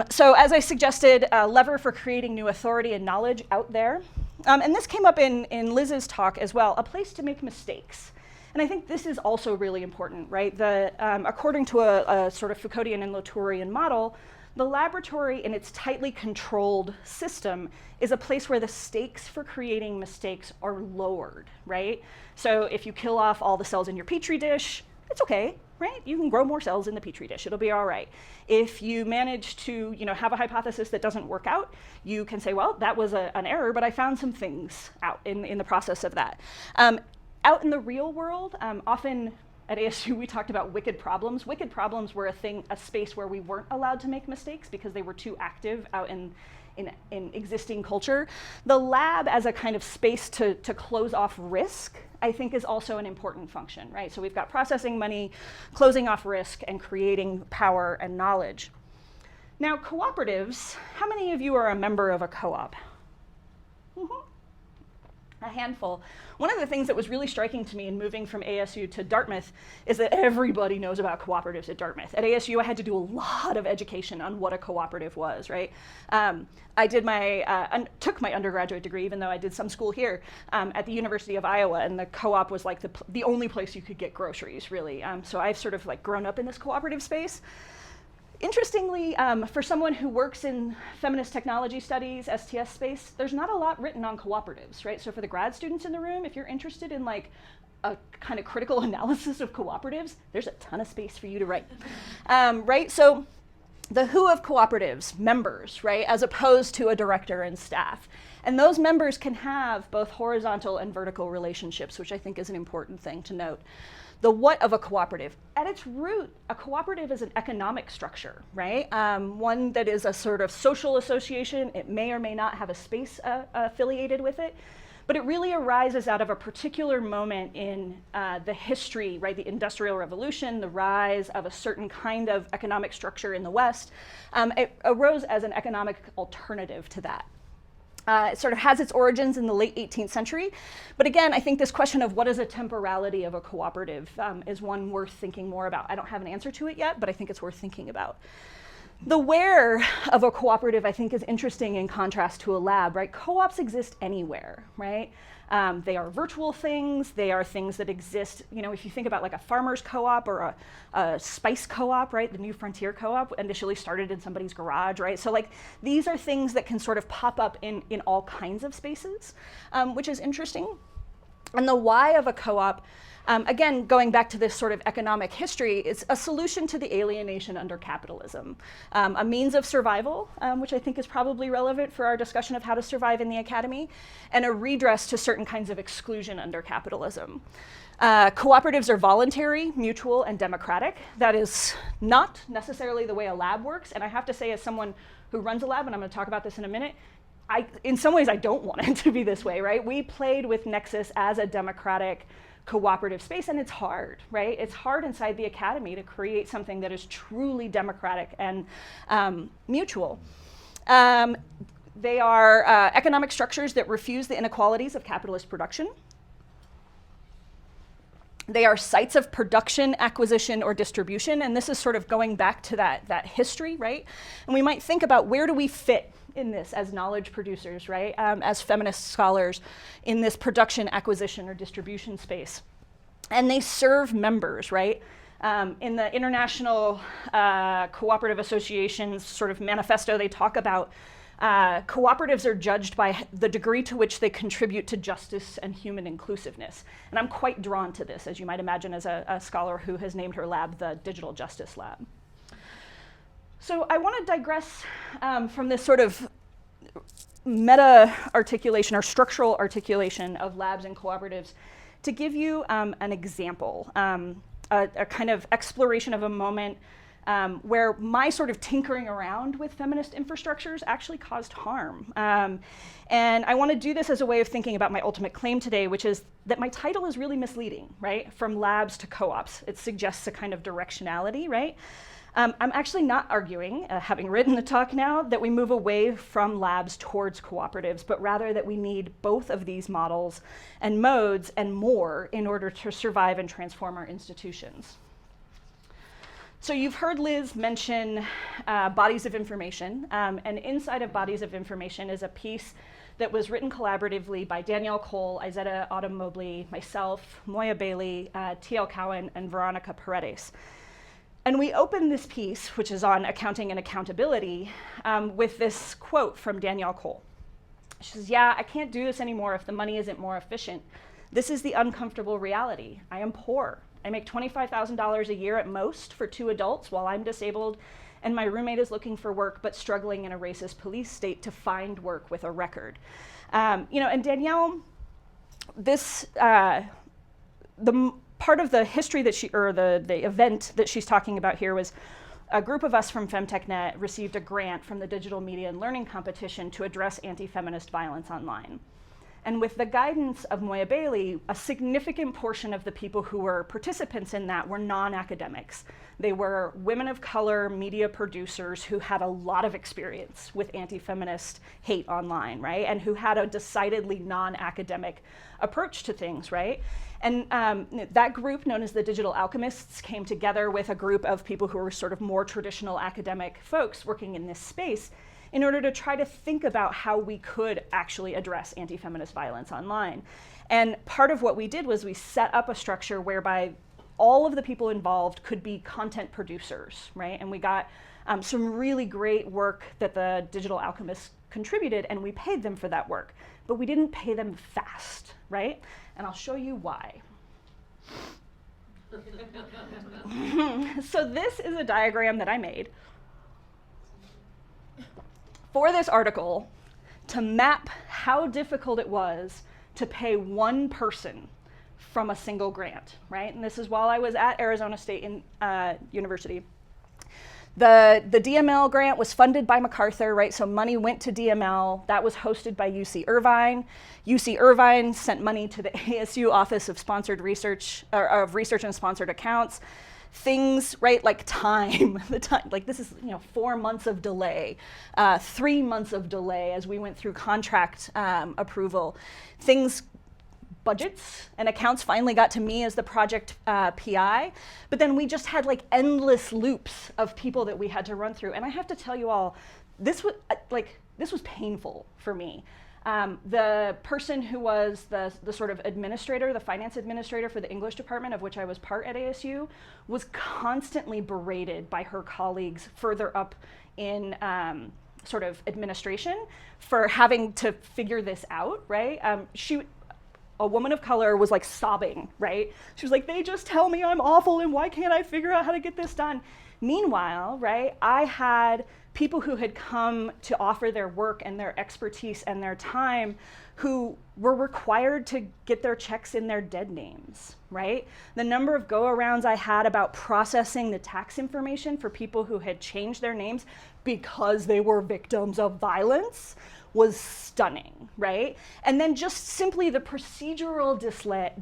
So as I suggested, a lever for creating new authority and knowledge out there. And this came up in Liz's talk as well, a place to make mistakes. And I think this is also really important, right? According to a sort of Foucauldian and Latourian model, the laboratory in its tightly controlled system is a place where the stakes for creating mistakes are lowered, right? So if you kill off all the cells in your petri dish, it's okay, right? You can grow more cells in the petri dish, it'll be all right. If you manage to have a hypothesis that doesn't work out, you can say, well, that was an error, but I found some things out in the process of that. Out in the real world, often at ASU we talked about wicked problems. Wicked problems were a space where we weren't allowed to make mistakes because they were too active out in existing culture. The lab as a kind of space to close off risk, I think is also an important function, right? So we've got processing money, closing off risk, and creating power and knowledge. Now, cooperatives, how many of you are a member of a co-op? Mm-hmm. A handful. One of the things that was really striking to me in moving from ASU to Dartmouth is that everybody knows about cooperatives at Dartmouth. At ASU, I had to do a lot of education on what a cooperative was, right? I did took my undergraduate degree, even though I did some school here, at the University of Iowa, and the co-op was like the only place you could get groceries, really. So I've sort of like grown up in this cooperative space. Interestingly, for someone who works in feminist technology studies, STS space, there's not a lot written on cooperatives, right? So for the grad students in the room, if you're interested in like a kind of critical analysis of cooperatives, there's a ton of space for you to write, right? So the who of cooperatives, members, right, as opposed to a director and staff. And those members can have both horizontal and vertical relationships, which I think is an important thing to note. The what of a cooperative. At its root, a cooperative is an economic structure, right? One that is a sort of social association. It may or may not have a space affiliated with it, but it really arises out of a particular moment in the history, right? The Industrial Revolution, the rise of a certain kind of economic structure in the West. It arose as an economic alternative to that. It sort of has its origins in the late 18th century. But again, I think this question of what is a temporality of a cooperative is one worth thinking more about. I don't have an answer to it yet, but I think it's worth thinking about. The where of a cooperative, I think, is interesting in contrast to a lab, right? Co-ops exist anywhere, right? They are virtual things. They are things that exist, if you think about like a farmer's co-op or a spice co-op, right? The New Frontier co-op initially started in somebody's garage, right? So like these are things that can sort of pop up in all kinds of spaces, which is interesting. And the why of a co-op, again, going back to this sort of economic history, is a solution to the alienation under capitalism, a means of survival, which I think is probably relevant for our discussion of how to survive in the academy, and a redress to certain kinds of exclusion under capitalism. Cooperatives are voluntary, mutual, and democratic. That is not necessarily the way a lab works, and I have to say, as someone who runs a lab, and I'm going to talk about this in a minute, in some ways I don't want it to be this way, right? We played with Nexus as a democratic cooperative space, and it's hard, right? It's hard inside the academy to create something that is truly democratic and mutual. They are economic structures that refuse the inequalities of capitalist production. They are sites of production, acquisition, or distribution, and this is sort of going back to that history, right? And we might think about where do we fit in this as knowledge producers, right? As feminist scholars in this production, acquisition, or distribution space. And they serve members, right? In the International Cooperative Association's sort of manifesto, they talk about cooperatives are judged by the degree to which they contribute to justice and human inclusiveness. And I'm quite drawn to this, as you might imagine, as a scholar who has named her lab the Digital Justice Lab. So I want to digress from this sort of meta articulation or structural articulation of labs and cooperatives to give you an example, a kind of exploration of a moment where my sort of tinkering around with feminist infrastructures actually caused harm. And I want to do this as a way of thinking about my ultimate claim today, which is that my title is really misleading, right? From labs to co-ops. It suggests a kind of directionality, right? I'm actually not arguing, having written the talk now, that we move away from labs towards cooperatives, but rather that we need both of these models and modes and more in order to survive and transform our institutions. So you've heard Liz mention bodies of information, and inside of bodies of information is a piece that was written collaboratively by Danielle Cole, Izetta Autumn-Mobley, myself, Moya Bailey, T.L. Cowan, and Veronica Paredes. And we opened this piece, which is on accounting and accountability, with this quote from Danielle Cole. She says, "Yeah, I can't do this anymore if the money isn't more efficient. This is the uncomfortable reality. I am poor. I make $25,000 a year at most for 2 adults while I'm disabled, and my roommate is looking for work but struggling in a racist police state to find work with a record." And Danielle, this, the part of the history that the event that she's talking about here was a group of us from FemTechNet received a grant from the Digital Media and Learning Competition to address anti-feminist violence online. And with the guidance of Moya Bailey, a significant portion of the people who were participants in that were non-academics. They were women of color, media producers who had a lot of experience with anti-feminist hate online, right? And who had a decidedly non-academic approach to things, right? And that group, known as the Digital Alchemists, came together with a group of people who were sort of more traditional academic folks working in this space in order to try to think about how we could actually address anti-feminist violence online. And part of what we did was we set up a structure whereby all of the people involved could be content producers, right? And we got some really great work that the Digital Alchemists contributed, and we paid them for that work. But we didn't pay them fast, right? And I'll show you why. So this is a diagram that I made for this article to map how difficult it was to pay one person from a single grant, right? And this is while I was at Arizona State University. The DML grant was funded by MacArthur, right? So money went to DML. That was hosted by UC Irvine. UC Irvine sent money to the ASU Office of Sponsored Research, or of Research and Sponsored Accounts. Things, right, like time, like this is, 4 months of delay, 3 months of delay as we went through contract approval. Budgets and accounts finally got to me as the project PI, but then we just had like endless loops of people that we had to run through. And I have to tell you all, this was painful for me. The person who was the sort of administrator, the finance administrator for the English department, of which I was part at ASU, was constantly berated by her colleagues further up in sort of administration for having to figure this out, right? A woman of color was like sobbing, right? She was like, they just tell me I'm awful and why can't I figure out how to get this done? Meanwhile, right, I had people who had come to offer their work and their expertise and their time who were required to get their checks in their dead names, right? The number of go-arounds I had about processing the tax information for people who had changed their names because they were victims of violence was stunning, right? And then just simply the procedural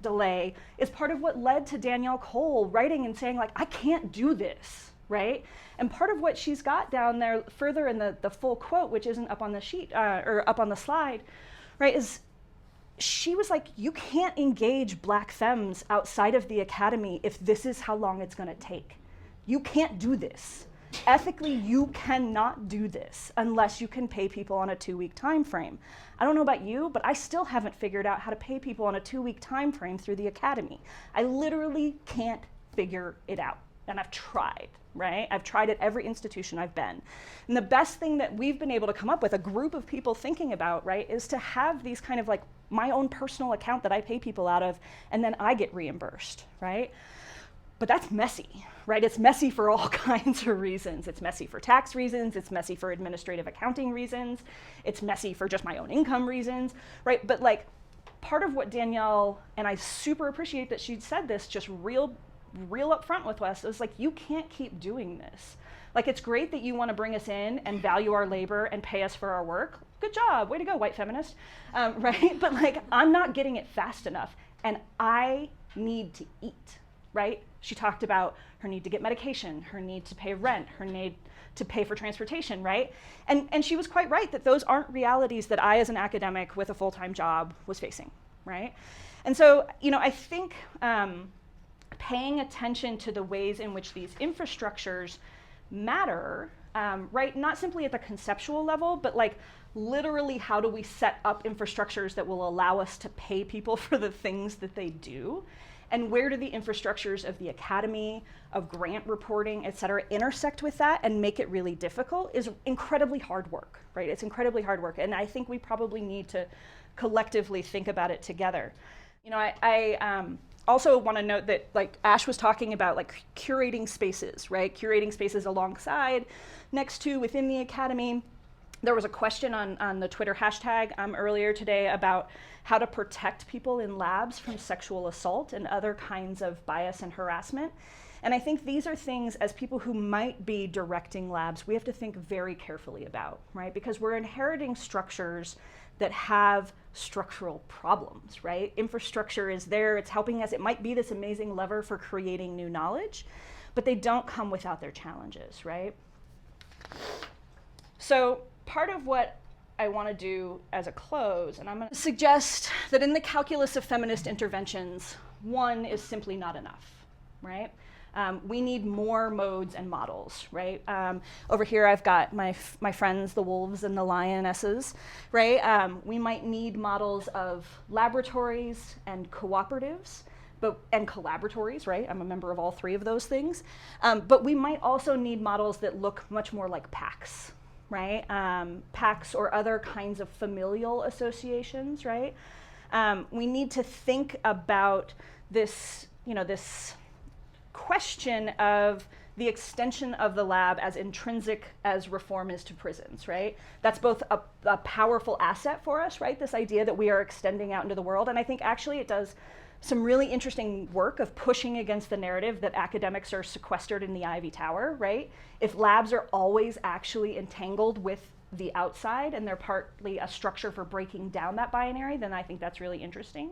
delay is part of what led to Danielle Cole writing and saying, like, I can't do this, right? And part of what she's got down there further in the full quote, which isn't up on the sheet or up on the slide, right, is she was like, you can't engage Black femmes outside of the academy if this is how long it's going to take. You can't do this. Ethically, you cannot do this unless you can pay people on a 2-week time frame. I don't know about you, but I still haven't figured out how to pay people on a 2-week time frame through the academy. I literally can't figure it out, and I've tried, right? I've tried at every institution I've been. And the best thing that we've been able to come up with, a group of people thinking about, right, is to have these kind of like my own personal account that I pay people out of, and then I get reimbursed, right? But that's messy, right? It's messy for all kinds of reasons. It's messy for tax reasons. It's messy for administrative accounting reasons. It's messy for just my own income reasons, right? But like part of what Danielle, and I super appreciate that she said this just real up front with us, is like, you can't keep doing this. Like, it's great that you want to bring us in and value our labor and pay us for our work. Good job, way to go, white feminist, right? But like, I'm not getting it fast enough, and I need to eat, right? She talked about her need to get medication, her need to pay rent, her need to pay for transportation, right? And she was quite right that those aren't realities that I, as an academic with a full-time job, was facing, right? And so, you know, I think paying attention to the ways in which these infrastructures matter, right? Not simply at the conceptual level, but like literally how do we set up infrastructures that will allow us to pay people for the things that they do? And where do the infrastructures of the academy, of grant reporting, et cetera, intersect with that and make it really difficult is incredibly hard work, right? It's incredibly hard work. And I think we probably need to collectively think about it together. You know, I also want to note that, like Ash was talking about, like curating spaces, right? Curating spaces alongside, next to, within the academy. There was a question on the Twitter hashtag earlier today about how to protect people in labs from sexual assault and other kinds of bias and harassment. And I think these are things, as people who might be directing labs, we have to think very carefully about, right? Because we're inheriting structures that have structural problems, right? Infrastructure is there, it's helping us, it might be this amazing lever for creating new knowledge, but they don't come without their challenges, right? So part of what I want to do as a close, and I'm going to suggest that in the calculus of feminist interventions, one is simply not enough, right? We need more modes and models, right? Over here I've got my friends, the wolves and the lionesses, right? We might need models of laboratories and cooperatives, and collaboratories, right? I'm a member of all three of those things. But we might also need models that look much more like packs, right? Packs or other kinds of familial associations, right? We need to think about this, you know, this question of the extension of the lab as intrinsic as reform is to prisons, right? That's both a powerful asset for us, right? This idea that we are extending out into the world. And I think actually it does some really interesting work of pushing against the narrative that academics are sequestered in the Ivy Tower, right? If labs are always actually entangled with the outside and they're partly a structure for breaking down that binary, then I think that's really interesting.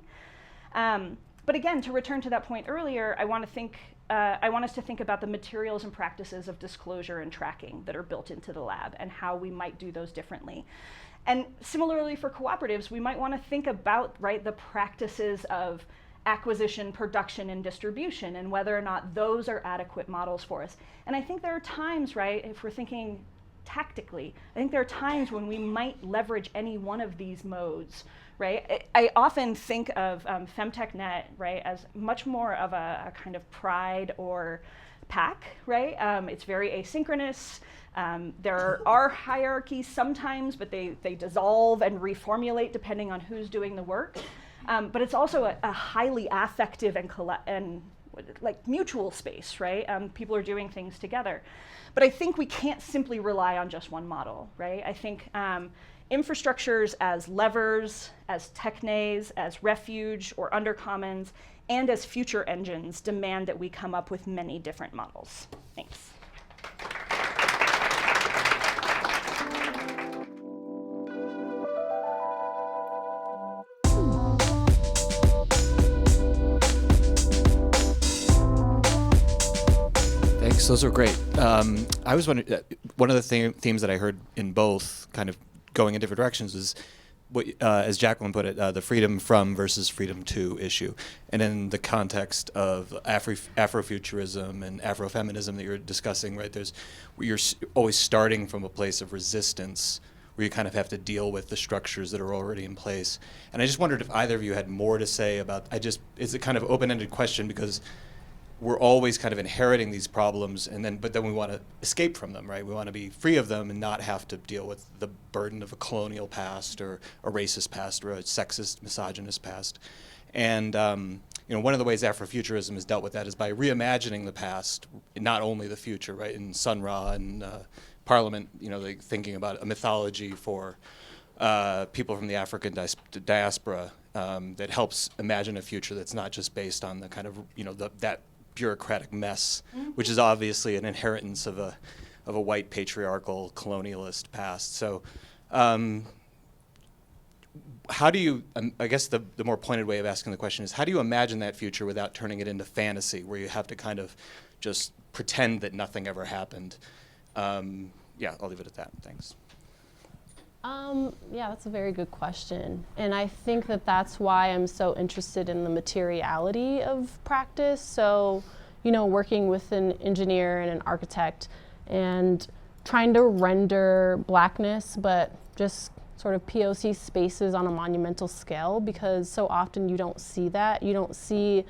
But again, to return to that point earlier, I want us to think about the materials and practices of disclosure and tracking that are built into the lab and how we might do those differently. And similarly for cooperatives, we might want to think about, right, the practices of acquisition, production, and distribution, and whether or not those are adequate models for us. And I think there are times, right, if we're thinking tactically, I think there are times when we might leverage any one of these modes, right? I often think of FemTechNet, right, as much more of a kind of pride or pack, right? It's very asynchronous. There are hierarchies sometimes, but they dissolve and reformulate depending on who's doing the work. But it's also a highly affective and like mutual space, right? People are doing things together. But I think we can't simply rely on just one model, right? I think infrastructures as levers, as technes, as refuge or undercommons, and as future engines demand that we come up with many different models. Thanks. Thanks Thanks. Those are great. I was wondering, one of the themes that I heard in both, kind of going in different directions, is what, as Jacqueline put it, the freedom from versus freedom to issue. And in the context of Afrofuturism and Afrofeminism that you're discussing, right, you're always starting from a place of resistance where you kind of have to deal with the structures that are already in place. And I just wondered if either of you had more to say about, it's a kind of open-ended question, because we're always kind of inheriting these problems, but then we want to escape from them, right? We want to be free of them and not have to deal with the burden of a colonial past or a racist past or a sexist, misogynist past. And one of the ways Afrofuturism has dealt with that is by reimagining the past, not only the future, right? In Sun Ra and Parliament, like thinking about a mythology for people from the African diaspora that helps imagine a future that's not just based on the kind of, that bureaucratic mess, which is obviously an inheritance of a white patriarchal colonialist past. So how do you, I guess the more pointed way of asking the question is, how do you imagine that future without turning it into fantasy, where you have to kind of just pretend that nothing ever happened? Yeah, I'll leave it at that. Thanks. Yeah, that's a very good question. And I think that that's why I'm so interested in the materiality of practice. So, working with an engineer and an architect and trying to render Blackness, but just sort of POC spaces on a monumental scale, because so often you don't see that. You don't see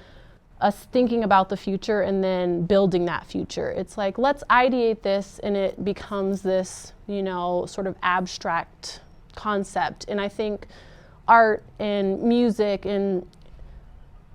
us thinking about the future and then building that future. It's like, let's ideate this, and it becomes this, sort of abstract concept. And I think art and music and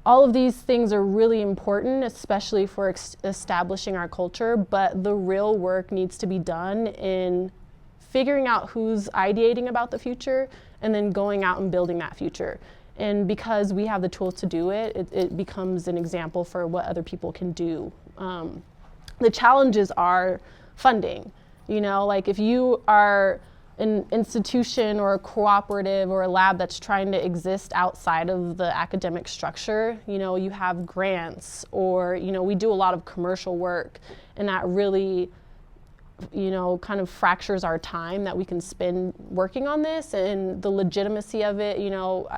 all of these things are really important, especially for establishing our culture, but the real work needs to be done in figuring out who's ideating about the future and then going out and building that future. And because we have the tools to do it, it becomes an example for what other people can do. The challenges are funding. Like if you are an institution or a cooperative or a lab that's trying to exist outside of the academic structure, you have grants, or, we do a lot of commercial work, and that really kind of fractures our time that we can spend working on this, and the legitimacy of it.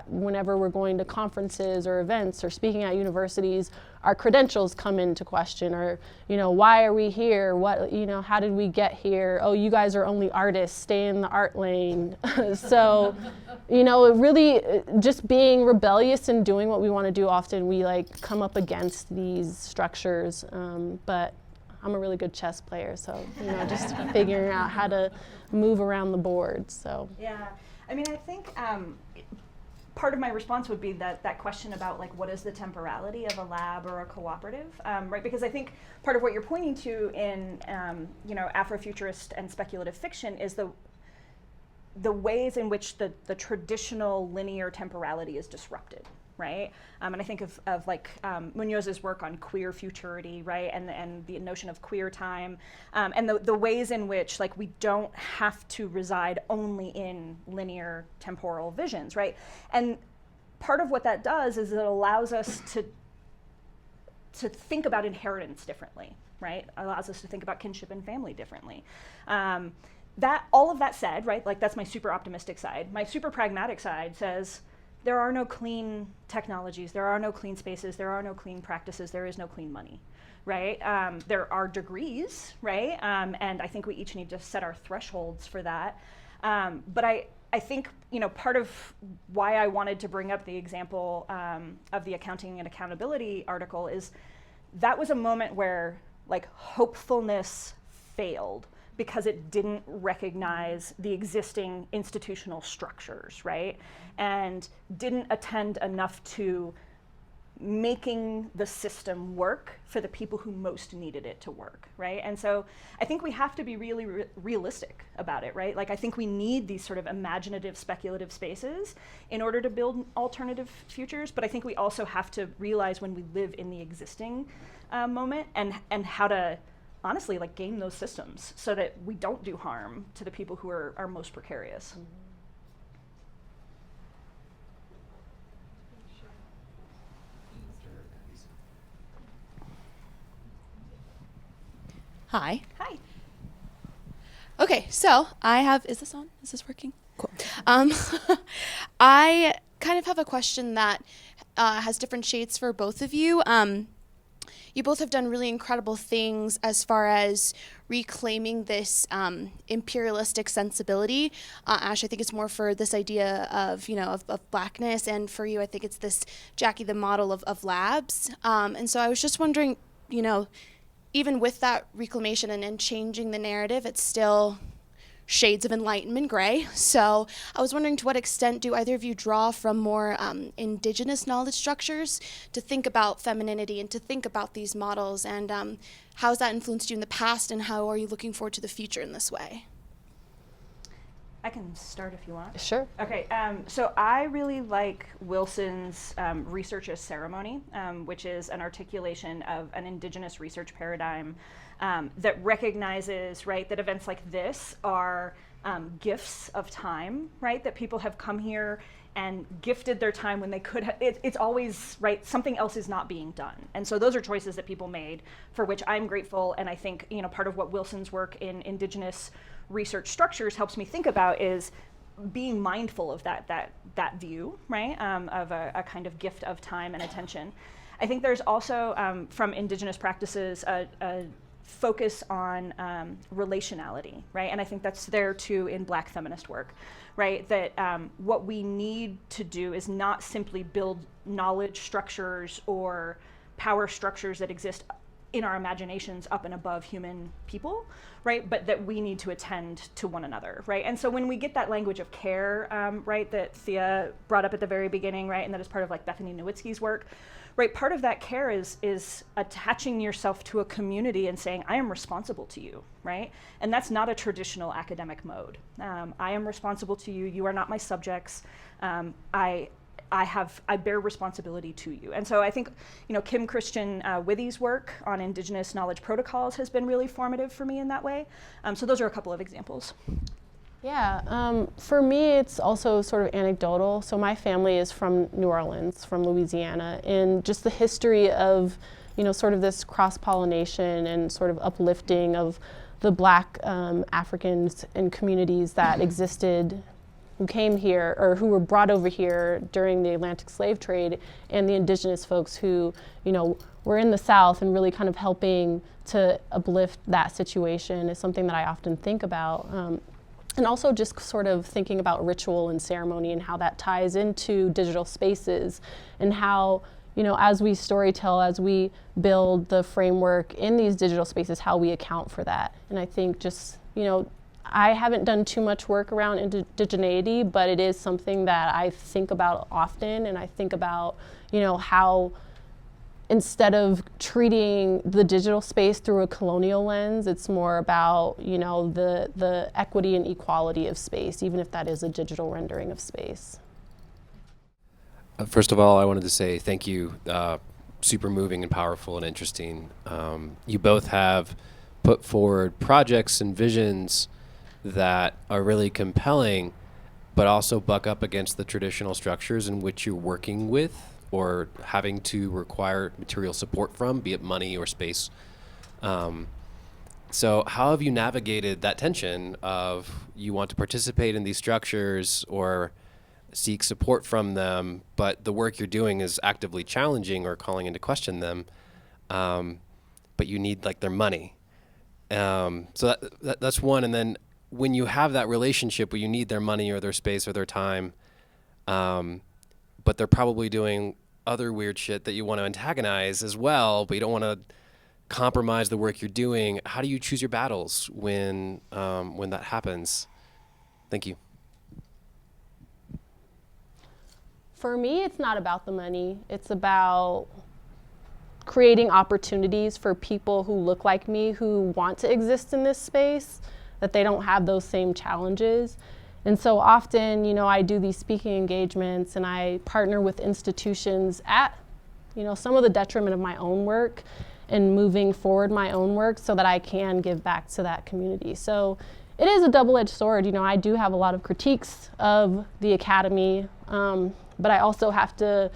Whenever we're going to conferences or events or speaking at universities, our credentials come into question, or, why are we here? What, how did we get here? Oh, you guys are only artists, stay in the art lane. So, it really, just being rebellious and doing what we want to do, often we come up against these structures, but I'm a really good chess player, so just figuring out how to move around the board. So yeah, I mean, I think part of my response would be that question about what is the temporality of a lab or a cooperative, right? Because I think part of what you're pointing to in Afrofuturist and speculative fiction is the ways in which the traditional linear temporality is disrupted. Right, and I think of Munoz's work on queer futurity, right, and the notion of queer time, and the ways in which we don't have to reside only in linear temporal visions, right, and part of what that does is it allows us to think about inheritance differently, right, allows us to think about kinship and family differently. That all of that said, right, that's my super optimistic side. My super pragmatic side says, there are no clean technologies, there are no clean spaces, there are no clean practices, there is no clean money, right? There are degrees, right? And I think we each need to set our thresholds for that. But I think, part of why I wanted to bring up the example of the accounting and accountability article is that was a moment where hopefulness failed, because it didn't recognize the existing institutional structures, right? And didn't attend enough to making the system work for the people who most needed it to work, right? And so I think we have to be really realistic about it, right? I think we need these sort of imaginative, speculative spaces in order to build alternative futures, but I think we also have to realize when we live in the existing moment and how to honestly game those systems so that we don't do harm to the people who are most precarious. Mm-hmm. Hi. Hi. Okay, so I have, is this on? Is this working? Cool. I kind of have a question that has different shades for both of you. You both have done really incredible things as far as reclaiming this imperialistic sensibility. Ash, I think it's more for this idea of, of blackness, and for you, I think it's this, Jackie, the model of labs. And so I was just wondering, even with that reclamation and changing the narrative, it's still shades of Enlightenment gray. So I was wondering, to what extent do either of you draw from more indigenous knowledge structures to think about femininity and to think about these models, and how has that influenced you in the past, and how are you looking forward to the future in this way? I can start if you want. Sure. Okay, so I really like Wilson's research as ceremony, which is an articulation of an indigenous research paradigm that recognizes, right, that events like this are gifts of time, right, that people have come here and gifted their time when they could have, it's always, right, something else is not being done. And so those are choices that people made, for which I'm grateful, and I think, part of what Wilson's work in indigenous research structures helps me think about is being mindful of that view, right, of a kind of gift of time and attention. I think there's also, from indigenous practices, a focus on relationality, right? And I think that's there too in Black feminist work, right? That what we need to do is not simply build knowledge structures or power structures that exist in our imaginations up and above human people, right? But that we need to attend to one another, right? And so when we get that language of care, right, that Thea brought up at the very beginning, right, and that is part of like Bethany Nowitzki's work, right, part of that care is attaching yourself to a community and saying, I am responsible to you, right? And that's not a traditional academic mode. I am responsible to you. You are not my subjects. I bear responsibility to you. And so I think, Kim Christian Withy's work on indigenous knowledge protocols has been really formative for me in that way. So those are a couple of examples. Yeah, for me, it's also sort of anecdotal. So my family is from New Orleans, from Louisiana, and just the history of, sort of this cross-pollination and sort of uplifting of the Black Africans and communities that existed, who came here or who were brought over here during the Atlantic slave trade, and the indigenous folks who, were in the South, and really kind of helping to uplift that situation is something that I often think about. And also just sort of thinking about ritual and ceremony and how that ties into digital spaces, and how, as we storytell, as we build the framework in these digital spaces, how we account for that. And I think just, I haven't done too much work around indigeneity, but it is something that I think about often, and I think about, how instead of treating the digital space through a colonial lens, it's more about, the equity and equality of space, even if that is a digital rendering of space. First of all, I wanted to say thank you. Super moving and powerful and interesting. You both have put forward projects and visions that are really compelling, but also buck up against the traditional structures in which you're working with or having to require material support from, be it money or space. So how have you navigated that tension of you want to participate in these structures or seek support from them, but the work you're doing is actively challenging or calling into question them, but you need like their money. So that's one. And then when you have that relationship where you need their money or their space or their time, but they're probably doing other weird shit that you want to antagonize as well, but you don't want to compromise the work you're doing. How do you choose your battles when that happens? Thank you. For me, it's not about the money. It's about creating opportunities for people who look like me, who want to exist in this space, that they don't have those same challenges. And so often, I do these speaking engagements and I partner with institutions at, some of the detriment of my own work and moving forward my own work so that I can give back to that community. So it is a double-edged sword. I do have a lot of critiques of the academy, but I also have to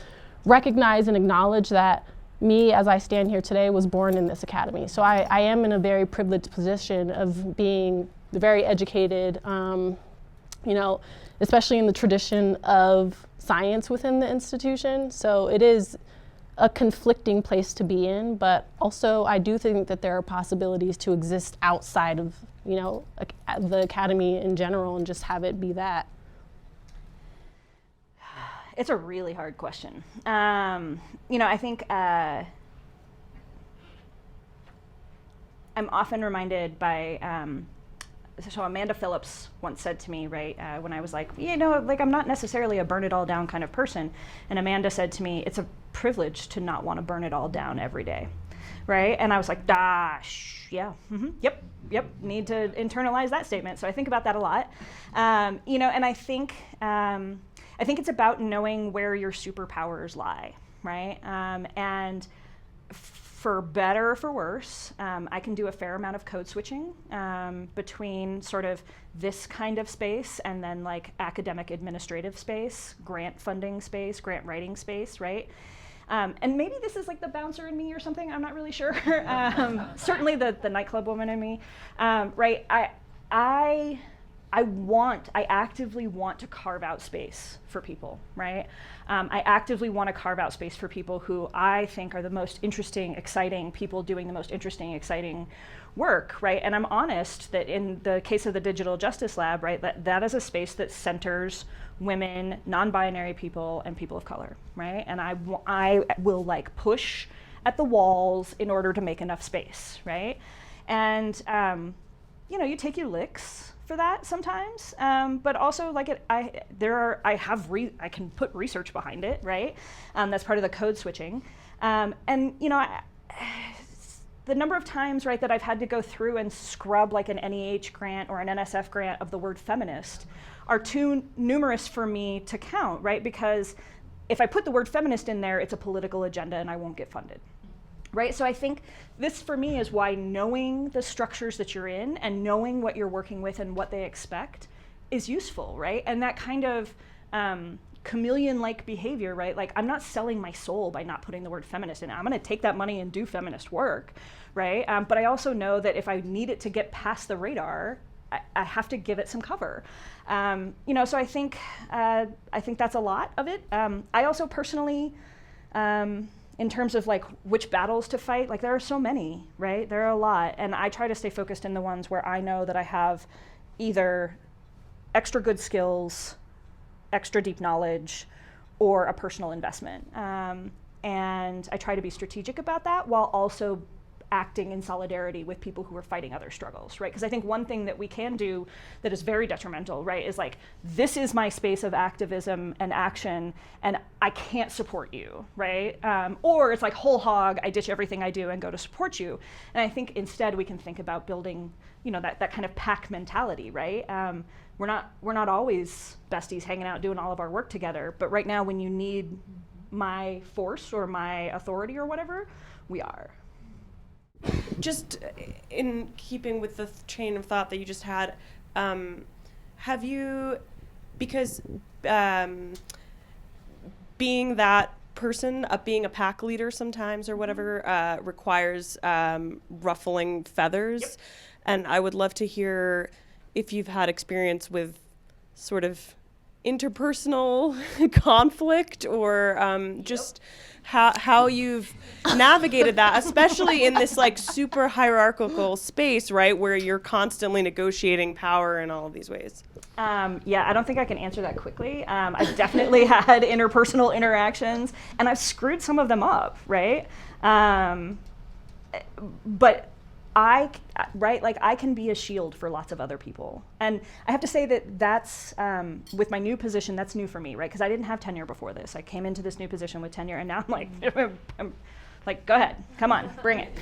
recognize and acknowledge that me, as I stand here today, was born in this academy. So I am in a very privileged position of being very educated, you know, especially in the tradition of science within the institution. So it is a conflicting place to be in, but also I do think that there are possibilities to exist outside of, you know, the academy in general and just have it be that. It's a really hard question. You know, I think I'm often reminded by, so Amanda Phillips once said to me, right, when I was like, you know, like I'm not necessarily a burn it all down kind of person. And Amanda said to me, it's a privilege to not want to burn it all down every day, right? And I was like, yeah, yep, need to internalize that statement. So I think about that a lot. You know, and I think it's about knowing where your superpowers lie, right? And for better or for worse, I can do a fair amount of code switching between sort of this kind of space and then like academic administrative space, grant funding space, grant writing space, right? And maybe this is like the bouncer in me or something, I'm not really sure. Certainly the nightclub woman in me, right? I actively want to carve out space for people, right? I actively want to carve out space for people who I think are the most interesting, exciting people doing the most interesting, exciting work, right? And I'm honest that in the case of the Digital Justice Lab, right, that is a space that centers women, non-binary people, and people of color, right? And I will like push at the walls in order to make enough space, right? And you know, you take your licks for that sometimes, but also like I can put research behind it, right? That's part of the code switching, and you know, the number of times, right, that I've had to go through and scrub like an NEH grant or an NSF grant of the word feminist are too numerous for me to count, right? Because if I put the word feminist in there, it's a political agenda and I won't get funded. Right, so I think this for me is why knowing the structures that you're in and knowing what you're working with and what they expect is useful, right? And that kind of chameleon-like behavior, right? Like I'm not selling my soul by not putting the word feminist in it. I'm gonna take that money and do feminist work, right? But I also know that if I need it to get past the radar, I have to give it some cover. You know, so I think that's a lot of it. I also personally, in terms of like which battles to fight, like there are so many, right? There are a lot. And I try to stay focused in the ones where I know that I have either extra good skills, extra deep knowledge, or a personal investment. And I try to be strategic about that while also acting in solidarity with people who are fighting other struggles, right? Because I think one thing that we can do that is very detrimental, right, is like, this is my space of activism and action, and I can't support you, right? Or it's like whole hog, I ditch everything I do and go to support you. And I think instead we can think about building, you know, that kind of pack mentality, right? We're not always besties hanging out doing all of our work together, but right now when you need my force or my authority or whatever, we are. Just in keeping with the chain of thought that you just had, have you, because being that person, being a pack leader sometimes or whatever requires ruffling feathers, yep. And I would love to hear if you've had experience with sort of interpersonal conflict or just how you've navigated that, especially in this like super hierarchical space, right, where you're constantly negotiating power in all of these ways. Yeah, I don't think I can answer that quickly. I've definitely had interpersonal interactions, and I've screwed some of them up, right? But I can be a shield for lots of other people. And I have to say that that's, with my new position, that's new for me, right? Because I didn't have tenure before this. I came into this new position with tenure, and now I'm like, go ahead, come on, bring it.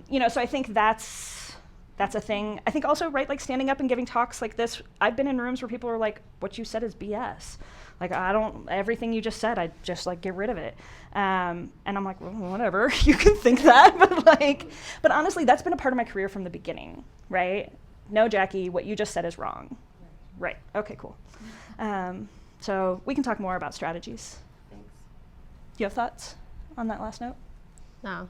You know, so I think that's a thing. I think also, right, like standing up and giving talks like this, I've been in rooms where people are like, what you said is BS. Like, everything you just said, I just like get rid of it. And I'm like, well, whatever, you can think that, but honestly, that's been a part of my career from the beginning, right? No, Jackie, what you just said is wrong. Right, okay, cool. So we can talk more about strategies. Thanks. Do you have thoughts on that last note? No.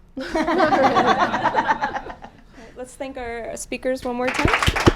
Let's thank our speakers one more time.